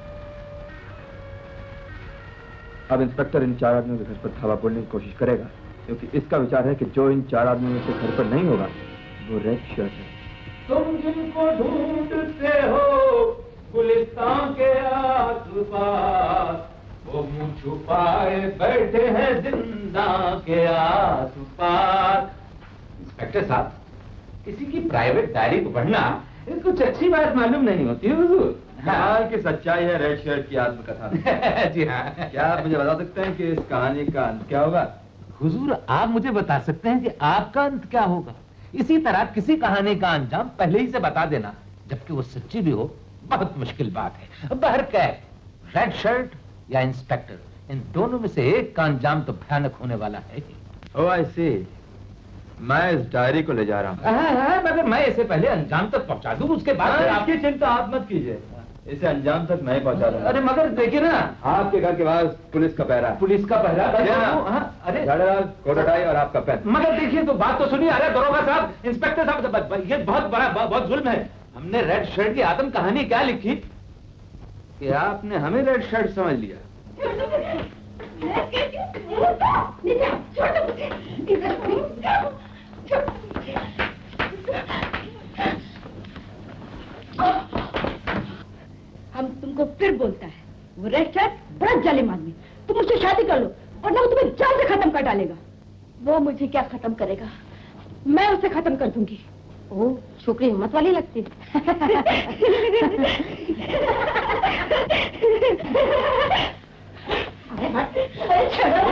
अब इंस्पेक्टर इन 4 आदमियों के घर पर धावा बोलने की कोशिश करेगा, क्योंकि इसका विचार है कि जो इन 4 आदमियों में से घर पर नहीं होगा वो रेड शर्ट है। तुम जिनको ढूंढते हो गुलिस्तान के आस-पास, वो मुंह छुपाए बैठे हैं जिंदा के आस-पास। इंस्पेक्टर साहब, किसी की प्राइवेट डायरी को पढ़ना कुछ अच्छी बात मालूम नहीं होती है हुजूर। कमाल की सच्चाई है रेड शर्ट की आत्मकथा। जी हाँ। क्या आप मुझे बता सकते हैं कि इस कहानी का अंत क्या होगा? हुजूर, आप मुझे बता सकते हैं कि आपका अंत क्या होगा। इसी तरह किसी कहानी का अंजाम पहले ही से बता देना, जबकि वो सच्ची भी हो, बहुत मुश्किल बात है। बहरकैफ, रेड शर्ट या इंस्पेक्टर, इन दोनों में से एक का अंजाम तो भयानक होने वाला है। ओह आई सी, मैं इस डायरी को ले जा रहा हूँ। मगर मैं इसे पहले अंजाम तक पहुंचा दूं, उसके बाद फिर आपकी चिंता आप मत कीजिए, इसे अंजाम तक मैं पहुंचा दूंगा। अरे मगर देखिए ना, आपके घर के पास पुलिस का पहरा है। पुलिस का पहरा? अरे कोट टाई और आपका पेन। मगर देखिए तो बात तो सुनिए। अरे दरोगा साहब, इंस्पेक्टर साहब, ये बहुत बड़ा बहुत जुल्म है। हमने रेड शर्ट की आत्म कहानी क्या लिखी कि आपने हमें रेड शर्ट समझ लिया। हम तुमको फिर बोलता है, वो रेड शर्ट बड़ा जालिम आदमी। तुम मुझसे शादी कर लो और ना वो तुम्हें जान से खत्म कर डालेगा। वो मुझे क्या खत्म करेगा, मैं उसे खत्म कर दूंगी। ओह, छोकरी हिम्मत वाली लगती है। अरे छोड़ो।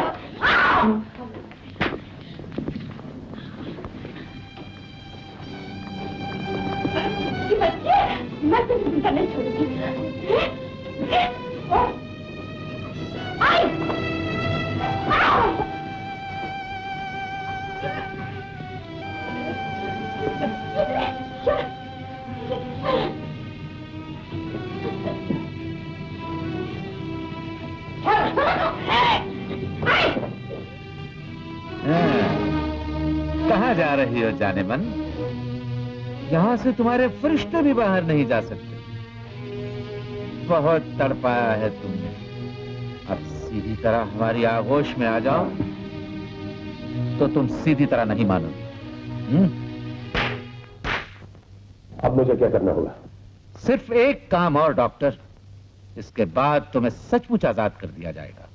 मैं तुझे जिंदा नहीं छोड़ूंगी। कहाँ जा रही हो जाने मन? यहाँ से तुम्हारे फरिश्ते भी बाहर नहीं जा सकते। बहुत तड़पाया है तुमने, अब सीधी तरह हमारी आगोश में आ जाओ तो तुम सीधी तरह नहीं मानोगे। अब मुझे क्या करना होगा? सिर्फ एक काम और डॉक्टर, इसके बाद तुम्हें सचमुच आजाद कर दिया जाएगा।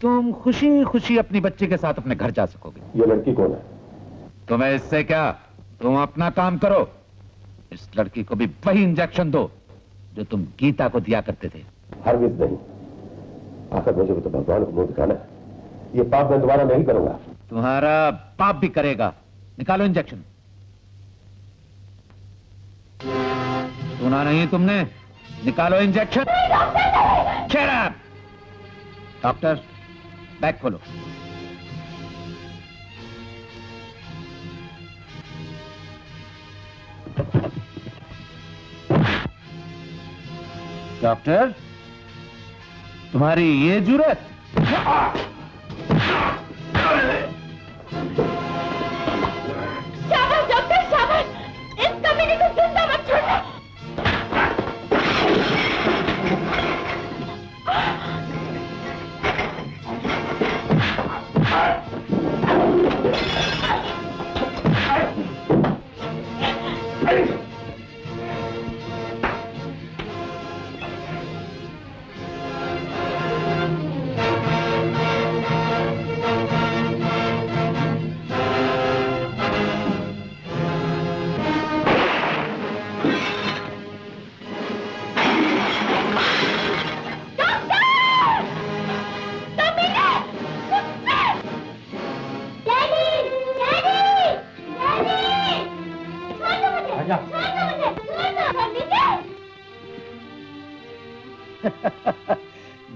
तुम खुशी खुशी अपनी बच्ची के साथ अपने घर जा सकोगे। ये लड़की कौन है? तुम्हें इससे क्या, तुम अपना काम करो। इस लड़की को भी वही इंजेक्शन दो जो तुम गीता को दिया करते थे। हरगिज़ नहीं, आखिर मुझे तो भगवान को मुंह दिखाना है। ये पाप मैं दोबारा नहीं करूंगा। तुम्हारा पाप भी करेगा। निकालो इंजेक्शन। सुना नहीं तुमने? निकालो इंजेक्शन। डॉक्टर, बैग खोलो। डॉक्टर, तुम्हारी ये जुर्रत? शाबाश डॉक्टर, शाबाश। इस कमीने को जिंदा मत छोड़ना।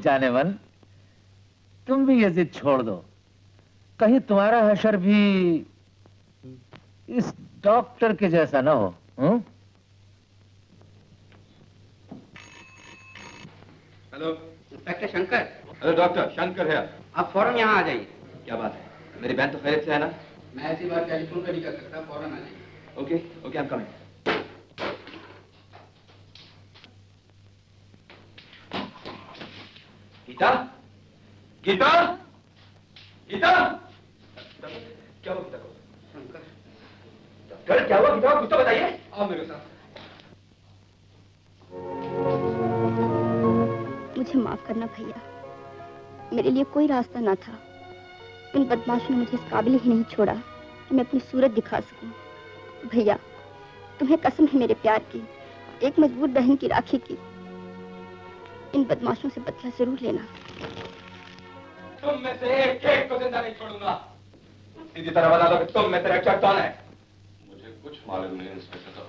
जाने मन, तुम भी ये जिद छोड़ दो। कहीं तुम्हारा हशर भी इस डॉक्टर के जैसा ना हो। Hello, inspector Shankar. Hello doctor, Shankar है। आप फौरन यहाँ आ जाइए। क्या बात है? मेरी बहन तो खैरियत से है ना? मैं ऐसी बात टेलीफोन पर नहीं कर सकता, फौरन आ जाइए। Okay okay, I am coming. Geeta, Geeta, Geeta, क्या हुआ गीता को? शंकर, क्या हुआ गीता को? कुछ तो बताइए। आओ मेरे साथ। मुझे माफ करना भैया, मेरे लिए कोई रास्ता ना था। इन बदमाशों ने मुझे इस काबिल ही नहीं छोड़ा कि मैं अपनी सूरत दिखा सकूं। भैया, तुम्हें कसम है मेरे प्यार की, एक मजबूर बहन की राखी की। इन बदमाशों से बदला जरूर लेना। तुम में से एक को जिंदा नहीं छोड़ूंगा। सीधी तरह बता दो कि तुम में से रक्षक कौन है? मुझे कुछ मालूम नहीं इंस्पेक्टर साहब।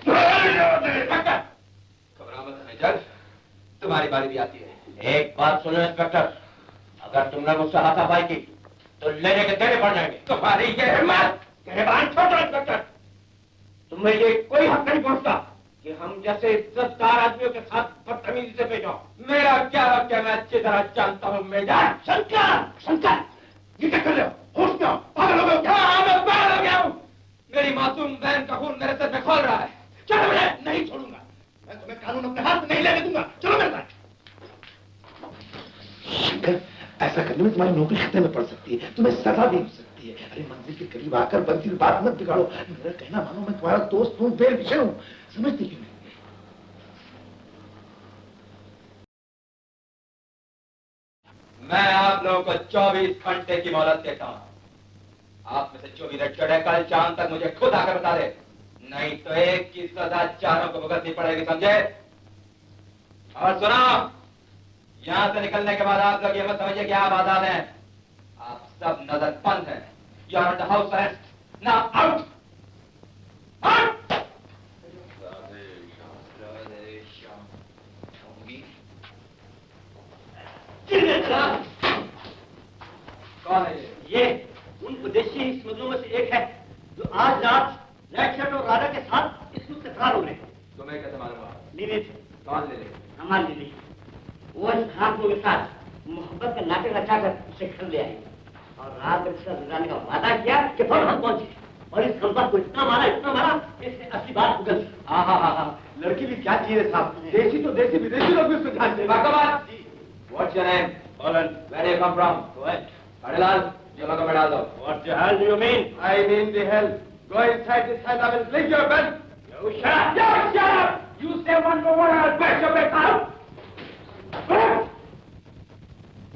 घबरा मत मेजर, तुम्हारी बारी भी आती है। एक बात सुनो इंस्पेक्टर, अगर तुमने मुझसे हाथापाई की तो लेने के देने पड़ जाएंगे। तुम्हारी ये हिम्मत! गिरबान छोड़ो इंस्पेक्टर, तुम्हें ये कोई हक नहीं पहुंचता कि हम जैसे इज्जतदार आदमियों के साथ बदतमीजी से पेश आओ। मेरा क्या हक है, मैं अच्छी तरह जानता हूँ मेजर। शंकर, शंकर, ये क्या कर रहे हो? होश में आओ, पागल हो गए हो क्या? हाँ, मैं पागल हो गया हूँ। मेरी मासूम बहन का खून मेरे सिर में खोल रहा है। चलो, मुझे नहीं छोड़ूंगा। मैं तुम्हें कानून अपने हाथ में नहीं लेने दूंगा। चलो मेरे साथ। शंकर, ऐसा करने में तुम्हारी नौकरी खतरे में पड़ सकती है, तुम्हें सजा भी हो सकती है। अरे मंजिल के करीब आकर बनती हुई बात मत बिगाड़ो। मेरा कहना मानो, मैं तुम्हारा दोस्त हूँ, बेर विषय हूँ। समझती क्यों नहीं? मैं आप लोगों को 24 घंटे की मोहलत देता हूँ। आप में से जो भी रक्षक है, कल शाम तक मुझे खुद आकर बता दे, नहीं तो एक की सजा चारों को भुगतनी पड़ेगी, समझे? और सुनो, यहाँ से निकलने के बाद आप लोग ये मत समझिए कि आप आजाद हैं। आप सब नजरबंद हैं। You are under house arrest. Now out, out. कौन है ये उन विदेशी स्मगलरों में से एक है जो आज रात रेड शर्ट और राधा के साथ इस से फरार हो गए। तुम्हें कैसे मालूम हुआ? लीली, कौन ले ले? हमारी लीली, वो इस खासों के साथ मोहब्बत का नाटक रचाकर उसे घर ले आई और रात में उसका गुजारने का वादा किया कि फौरन हम पहुंचे और इस संपत को इतना मारा इससे असली बात उगल। हाँ, लड़की भी क्या चीज है साहब, देसी तो देसी, विदेशी लोग भी उसको जानते हैं। What's your name? Holland. Where do you come from? What? Adilal, ये लोगों में डाल दो। What the hell do you mean? I mean the hell. Go inside this hell, I will fling your bed. You shut up! You shut up! You say one more word, I'll bash your back out!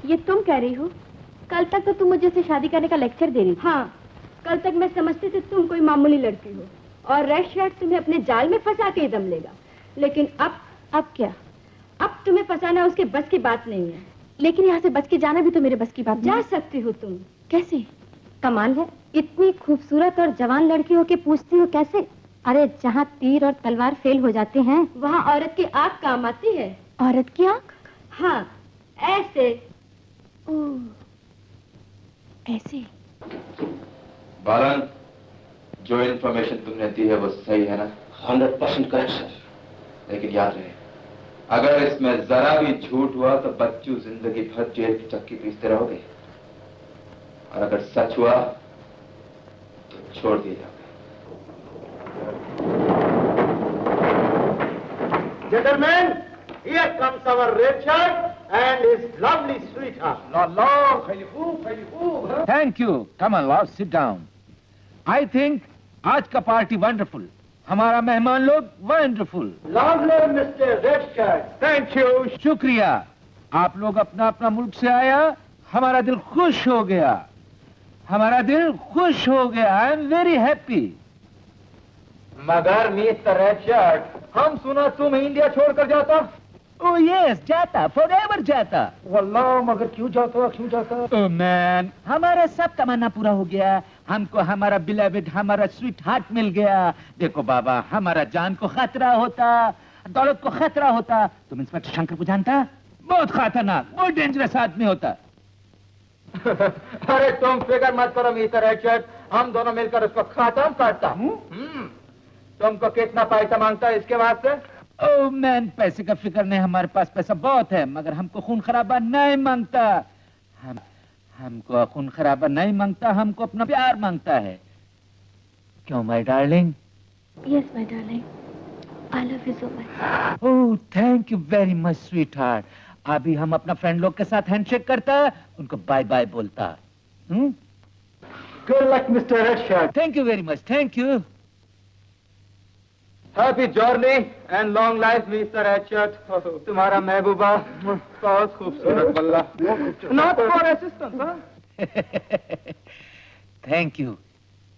ये तुम कह रही हो? कल तक तो तुम मुझे से शादी करने का लेक्चर दे रही थी। हाँ, कल तक मैं समझती थी तुम कोई मामूली लड़की हो और रेड शर्ट तुम्हें अपने जाल में फंसा के ही दम लेगा। लेकिन अब क्या? अब तुम्हें फंसाना उसके बस की बात नहीं है। लेकिन यहाँ से बच के जाना भी तो मेरे बस की बात नहीं। जा सकती हो तुम। कैसे? कमाल है, इतनी खूबसूरत और जवान लड़की हो के पूछती हो कैसे? अरे जहाँ तीर और तलवार फेल हो जाते हैं वहाँ औरत की आँख काम आती है। औरत की आँख? हाँ, ऐसे। ऐसे। बालन, जो इन्फॉर्मेशन तुमने दी है वो सही है ना? 100% करेक्ट सर। लेकिन याद रहे, अगर इसमें जरा भी झूठ हुआ तो बच्चू जिंदगी भर जेल की चक्की पीसते रहोगे, और अगर सच हुआ तो छोड़ दिए जाओगे। Gentlemen, here comes our Richard and his lovely sweetheart. Thank you. Come on, love, sit down. I think आज का पार्टी वंडरफुल, हमारा मेहमान लोग wonderful. Long live mister red shirt. Thank you, शुक्रिया। आप लोग अपना अपना मुल्क से आया, हमारा दिल खुश हो गया, हमारा दिल खुश हो गया। I am very happy. मगर मिस्टर रेड शर्ट, हम सुना तुम इंडिया छोड़कर जाता। ओह यस, जाता, फॉरएवर जाता। वल्लाह, मगर क्यों जाता, क्यों जाता? ओह मैन, हमारा सब तमन्ना पूरा हो गया। हमको हमारा बिलवेड, हमारा स्वीट हार्ट मिल गया। देखो बाबा, हमारा जान को खतरा होता, दौलत को खतरा होता। तुम इंस्पेक्टर शंकर को जानता? बहुत खतरनाक, बहुत डेंजरस आदमी होता। अरे तुम फिक्र मत करो मिस्टर रेड शर्ट, हम दोनों मिलकर उसको खत्म करता। तुमको कितना पैसा मांगता है इसके वास्ते? ओह मैन, पैसे का फिक्र नहीं, हमारे पास पैसा बहुत है, मगर हमको खून खराबा नहीं मांगता। हमको खून खराबा नहीं मांगता, हमको अपना प्यार मांगता है। क्यों my darling? Yes my darling, I love you so much. Oh thank you very much sweet heart. अभी हम अपना फ्रेंड लोग के साथ हैंडशेक करता, उनको बाय बाय बोलता। Good luck mister red shirt. Thank you very much, thank you. Happy journey and long life mister red shirt. तुम्हारा महबूबा बहुत खूबसूरत बल्ला। Not for assistance. Thank you.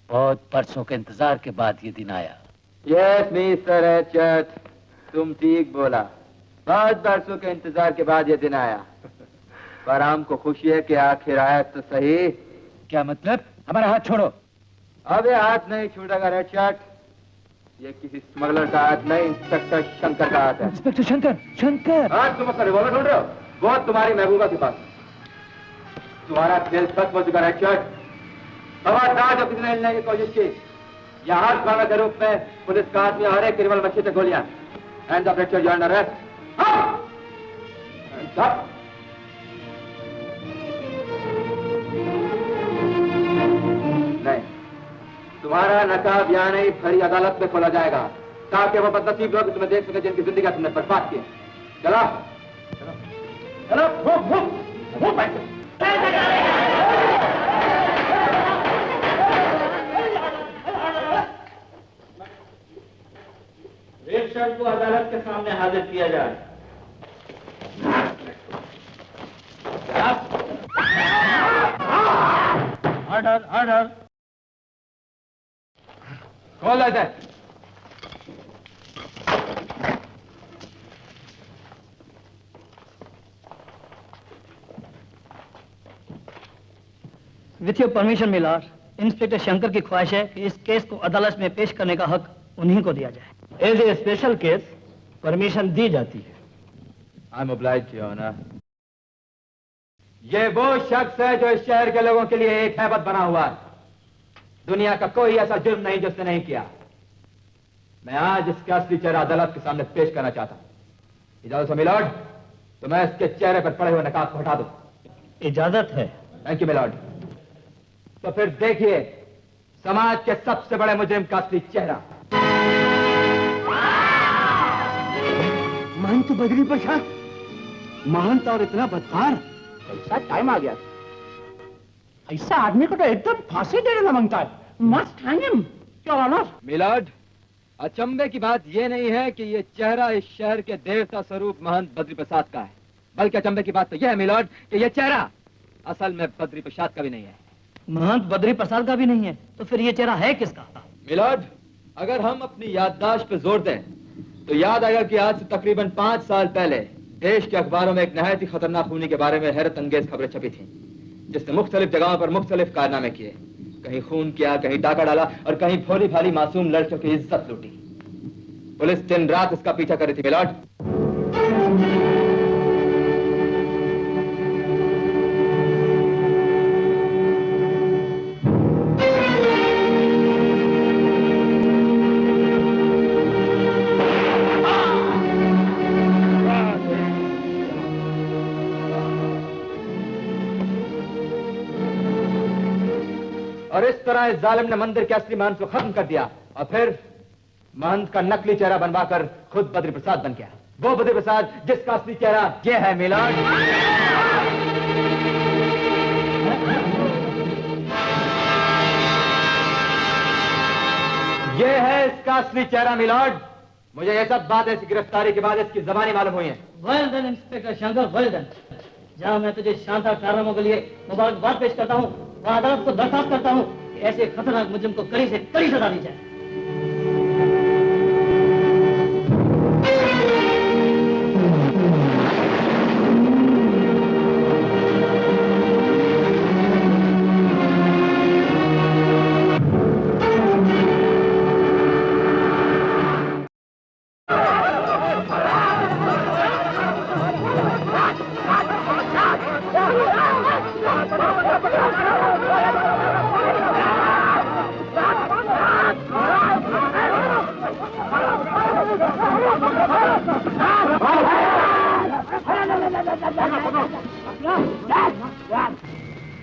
बहुत बरसों के इंतजार के बाद ये दिन आया। यस मिस्टर रेड शर्ट, तुम ठीक बोला, बहुत बरसों के इंतजार के बाद ये दिन आया। पर हमको खुशी है कि आखिर आया तो सही। क्या मतलब? हमारा हाथ छोड़ो। अब ये हाथ नहीं छूटेगा रेड शर्ट, ये किसी स्मगलर का हाथ नहीं, इंस्पेक्टर शंकर का हाथ है। इंस्पेक्टर शंकर? शंकर? हाँ, तुम अपना रिवॉल्वर ढूंढ रहे हो? वो तुम्हारी महबूबा के पास। तुम्हारा दिल सख्त हो चुका रेड शर्ट। खबरदार जब किसी ने हिलने की कोशिश की, या हाथ भागा के रूप में पुलिस का आदमी हर एक क्रिमिनल मशीन से गोलियां। And the red shirt, you are under arrest. नहीं, तुम्हारा नकाब यहाँ नहीं, भरी अदालत में खोला जाएगा, ताकि वो बदनसीब लोग तुम्हें देख सके जिनकी जिंदगी तुमने बर्बाद की। चलो चलो, रेड शर्ट को अदालत के सामने हाजिर किया जाए। Order, order. खोल जाए। With your permission milord, inspector Shankar की ख्वाहिश है कि इस केस को अदालत में पेश करने का हक उन्हीं को दिया जाए। As a special case permission दी जाती है। I am obliged your honour. ये वो शख्स है जो इस शहर के लोगों के लिए एक हैबत बना हुआ है। दुनिया का कोई ऐसा जुर्म नहीं जो उसने नहीं किया। मैं आज इसका असली चेहरा अदालत के सामने पेश करना चाहता हूं। इजाजत है मिलॉर्ड, तो मैं इसके चेहरे पर पड़े हुए नकाब को हटा दूं। इजाजत है। Thank you milord. तो फिर देखिए समाज के सबसे बड़े मुजरिम का असली चेहरा। महंत बदरी प्रसाद, महंत और इतना बदकार। ऐसा टाइम आ गया, ऐसा आदमी को तो एकदम फांसी देना मांगता है। Must hang him, your honour. Milord, अचंभे की बात यह नहीं है कि यह चेहरा इस शहर के देवता स्वरूप महंत बद्री प्रसाद का है, बल्कि अचंभे की बात तो यह है मिलॉर्ड कि यह चेहरा असल में बद्री प्रसाद का भी नहीं है। महंत बद्री प्रसाद का भी नहीं है, तो फिर ये चेहरा है किसका? मिलॉर्ड, अगर हम अपनी याददाश्त पे जोर दें तो याद आएगा कि आज से तकरीबन 5 साल पहले देश के अखबारों में एक नहायत ही खतरनाक खूनी के बारे में हैरत अंगेज खबरें छपी थी, जिसने मुख्तलिफ जगहों पर मुख्तलिफ कारनामे किए। कहीं खून किया, कहीं डाका डाला और कहीं भोली भाली मासूम लड़कियों की इज्जत लूटी। पुलिस दिन रात इसका पीछा कर रही थी मिलॉर्ड। और इस तरह इस जालिम ने मंदिर के असली महंत को खत्म कर दिया और फिर महंत का नकली चेहरा बनवाकर खुद बद्री प्रसाद बन गया। वो बद्री प्रसाद जिसका असली चेहरा यह है मिलॉर्ड। यह है इसका असली चेहरा मिलॉर्ड। मुझे ये सब बात इसकी गिरफ्तारी के बाद इसकी जबानी मालूम हुई है। Well done inspector Shankar, well done. जहाँ मैं तुझे शानदार कारनामों के लिए मुबारकबाद पेश करता हूँ, वहाँ अदालत को दरखास्त करता हूँ कि ऐसे खतरनाक मुजरिम को कड़ी से कड़ी सजा दी जाए।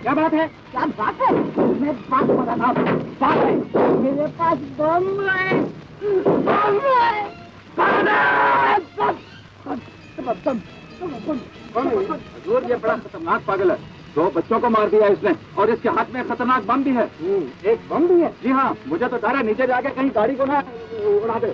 क्या बात है? क्या बात है? मैं बात बता रहा हूँ। बात है, मेरे पास बम है, बम है। हजूर, ये बड़ा खतरनाक पागल है। 2 बच्चों को मार दिया इसने और इसके हाथ में खतरनाक बम भी है। एक बम भी है? जी हाँ, मुझे तो डर है नीचे जाके कहीं गाड़ी को ना उड़ा दे।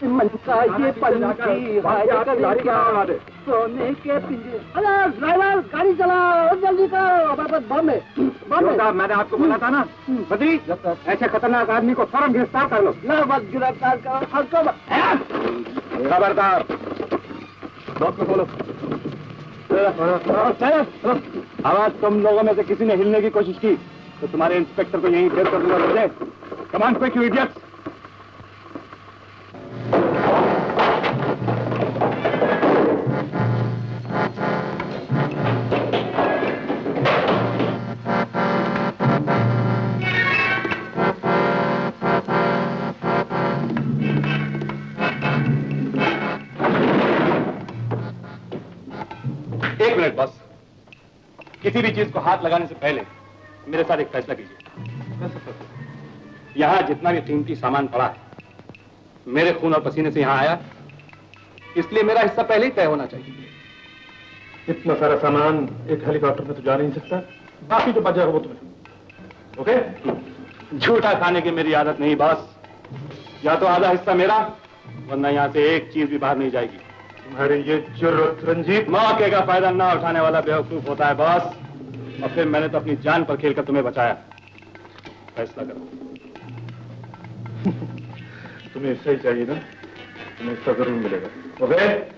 मनका ये पलकी गाड़ी क्या उड़ा दे? सोने के पिंजरे। अरे ड्राइवर, गाड़ी चलाओ, जल्दी करो, हमारे पास बम है। बम है। मैंने आपको बोला था ना, बद्री, ऐसे खतरनाक आदमी को फौरन गिरफ्तार कर लो। ना मत गिरफ्तार करो, खबरदार। बॉक्स को खोलो। आवाज तुम लोगों में से किसी ने हिलने की कोशिश की तो तुम्हारे इंस्पेक्टर को यहीं ढेर कर दूंगा। मुझे कमान क्विक यू इडियट्स। एक मिनट बस, किसी भी चीज को हाथ लगाने से पहले मेरे साथ एक फैसला कीजिए। यहाँ जितना भी कीमती सामान पड़ा है, मेरे खून और पसीने से यहाँ आया, इसलिए मेरा हिस्सा पहले ही तय होना चाहिए। इतना सारा सामान एक हेलीकॉप्टर में तो जा नहीं सकता, बाकी जो बचा वो तुम्हें। ओके? झूठा खाने की मेरी आदत नहीं बॉस। या तो आधा हिस्सा मेरा, वरना यहाँ से एक चीज भी बाहर नहीं जाएगी। तुम्हारी ये जरूरत रंजीत। मौके का फायदा ना उठाने वाला बेवकूफ होता है बॉस। और फिर मैंने तो अपनी जान पर खेलकर तुम्हें बचाया। फैसला करो। तुम्हें सही चाहिए ना, तुम्हें इसका जरूर मिलेगा। ओके?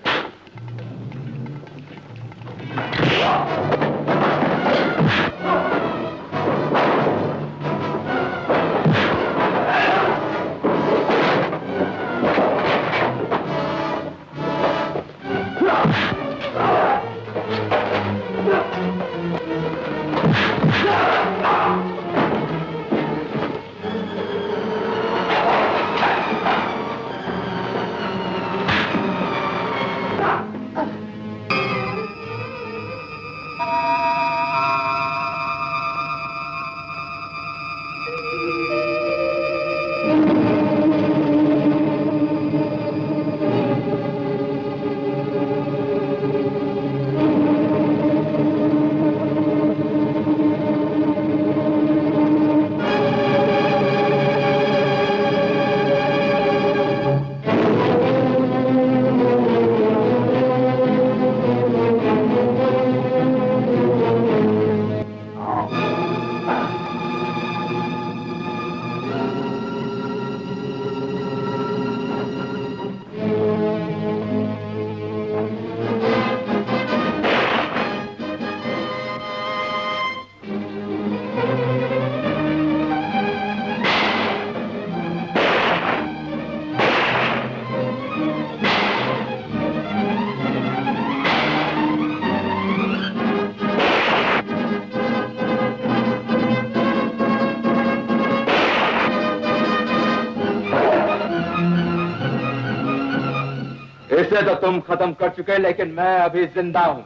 इसे तो तुम खत्म कर चुके, लेकिन मैं अभी जिंदा हूं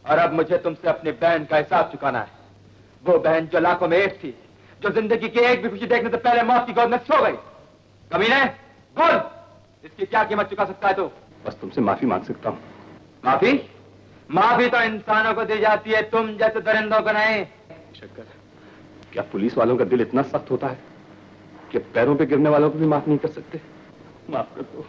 और अब मुझे तुमसे अपनी बहन का हिसाब चुकाना है। वो बहन जो लाखों में एक थी, जो जिंदगी की एक भी खुशी देखने से पहले मौत की गोद में सो गई। कमीने, बोल, इसकी क्या कीमत चुका सकता है तू? बस तुमसे माफी मांग सकता हूँ। माफी? माफी तो इंसानों को दी जाती है, तुम जैसे दरिंदों को नहीं। शक्कर, क्या पुलिस वालों का दिल इतना सख्त होता है? कि पैरों पे गिरने वालों को भी माफ नहीं कर सकते? माफ कर दो।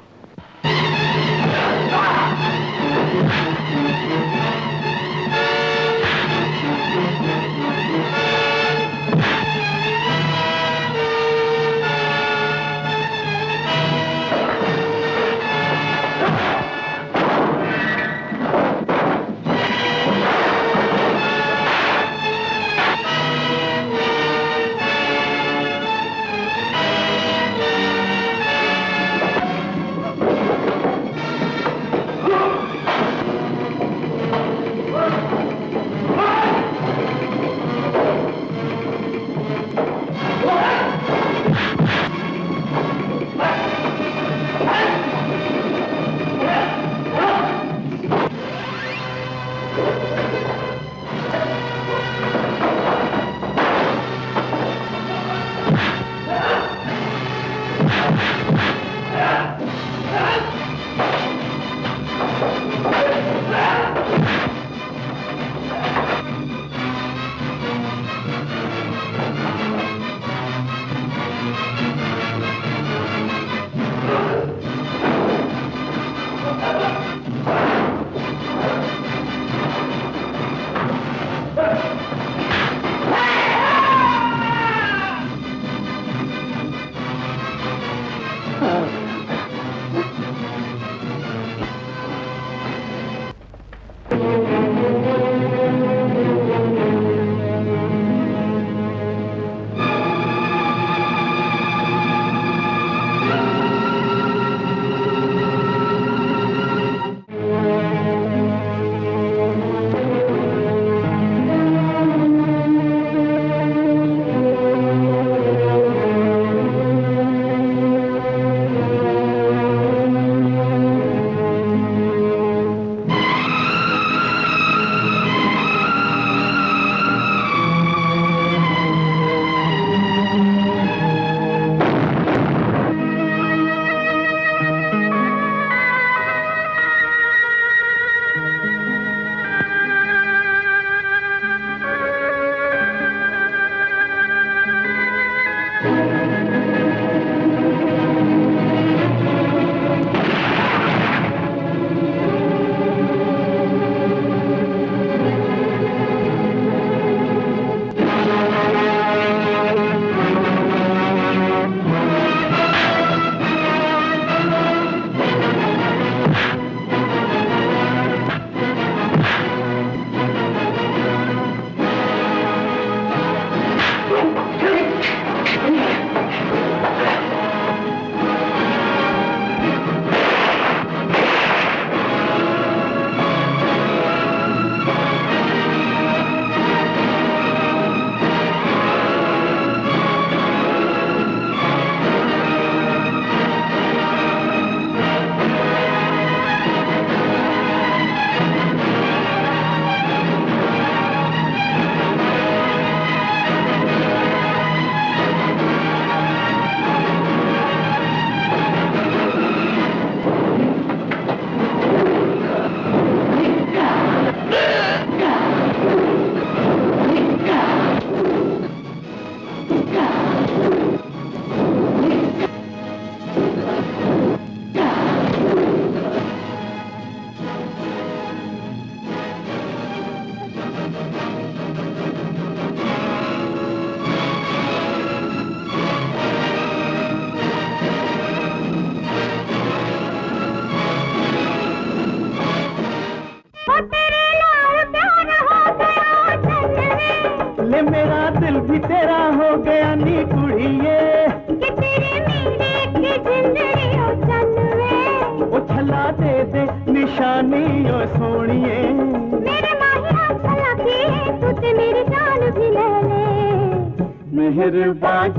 मेहरबान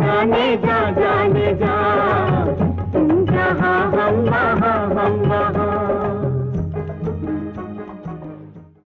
जाने जा तुम जहाँ हम वहाँ